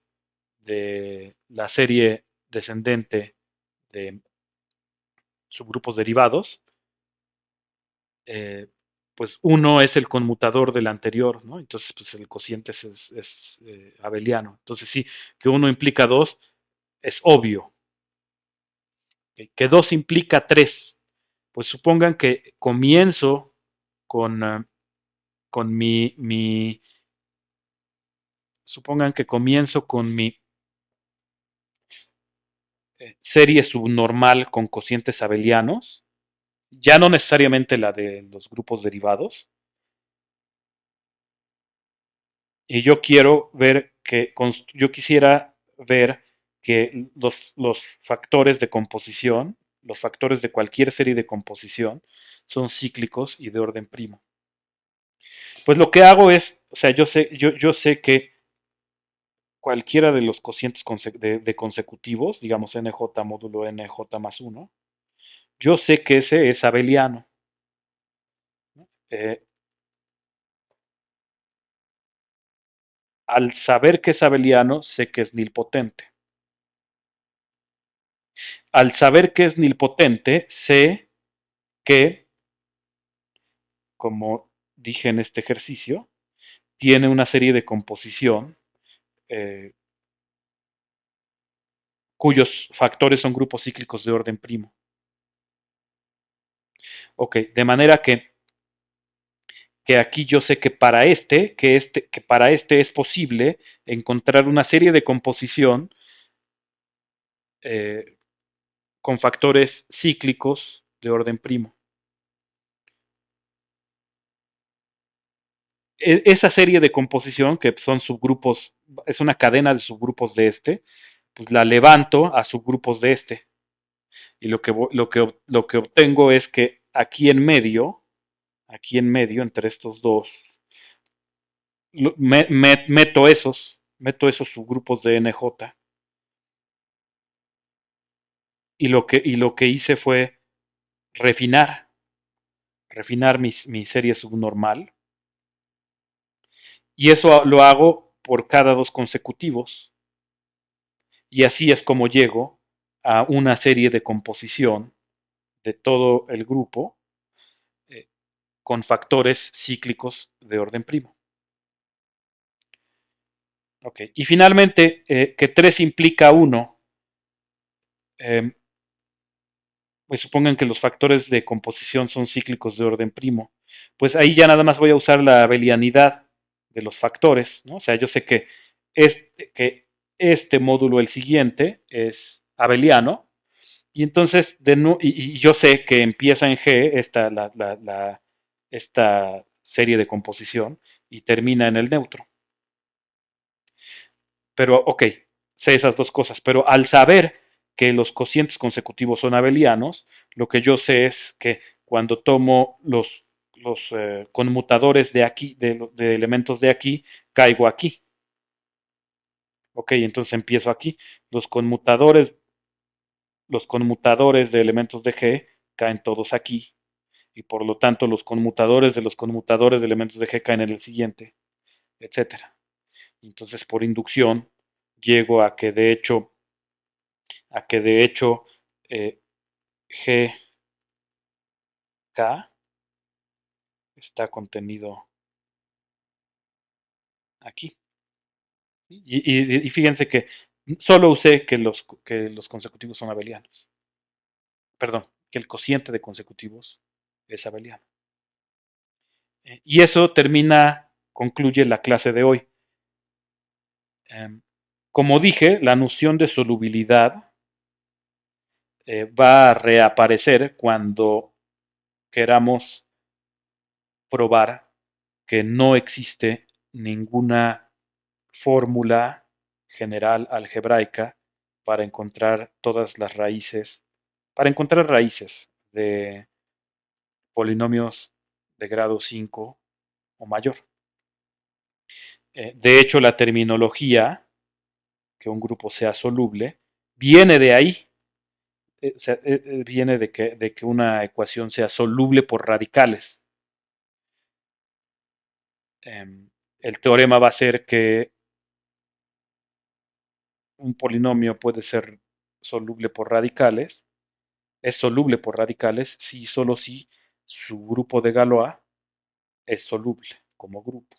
de la serie descendente de subgrupos derivados, eh, pues uno es el conmutador del anterior, ¿no? Entonces, pues el cociente es abeliano. Entonces, sí, que uno implica dos es obvio. ¿Okay? Que dos implica tres. Pues supongan que comienzo con supongan que comienzo con mi serie subnormal con cocientes abelianos ya no necesariamente la de los grupos derivados, y yo quisiera ver que los factores de composición, los factores de cualquier serie de composición, son cíclicos y de orden primo. Pues lo que hago es, o sea, yo sé que cualquiera de los cocientes de consecutivos, digamos nj módulo nj más uno, yo sé que ese es abeliano. Eh, Al saber que es abeliano, sé que es nilpotente. Al saber que es nilpotente, sé que, como dije en este ejercicio, tiene una serie de composición eh, cuyos factores son grupos cíclicos de orden primo. Ok, de manera que aquí yo sé que para este es posible encontrar una serie de composición eh, con factores cíclicos de orden primo. Esa serie de composición, que son subgrupos, es una cadena de subgrupos de este, pues la levanto a subgrupos de este. Y lo que obtengo es que aquí en medio, entre estos dos, meto esos subgrupos de NJ. Y lo que hice fue refinar, refinar mi serie subnormal. Y eso lo hago por cada dos consecutivos. Y así es como llego a una serie de composición de todo el grupo eh, con factores cíclicos de orden primo. Okay. Y finalmente, que 3 implica 1, pues supongan que los factores de composición son cíclicos de orden primo. Pues ahí ya nada más voy a usar la abelianidad de los factores, ¿no? O sea, yo sé que este módulo, el siguiente, es abeliano, y entonces, y yo sé que empieza en G esta serie de composición y termina en el neutro. Pero, ok, sé esas dos cosas, pero al saber que los cocientes consecutivos son abelianos, lo que yo sé es que cuando tomo los conmutadores de aquí, de elementos de aquí, caigo aquí. Ok, entonces empiezo aquí. Los conmutadores, los conmutadores de elementos de G caen todos aquí. Y por lo tanto los conmutadores de elementos de G caen en el siguiente, etcétera. Entonces por inducción llego a que de hecho eh, GK está contenido aquí. Y fíjense que solo usé que los consecutivos son abelianos. Perdón, que el cociente de consecutivos es abeliano. Y eso concluye la clase de hoy. Como dije, la noción de solubilidad va a reaparecer cuando queramos probar que no existe ninguna fórmula general algebraica para encontrar todas las raíces, para encontrar raíces de polinomios de grado 5 o mayor. De hecho, la terminología, que un grupo sea soluble, viene de ahí. O sea, viene de que una ecuación sea soluble por radicales. El teorema va a ser que un polinomio puede ser soluble por radicales, es soluble por radicales si solo si su grupo de Galois es soluble como grupo.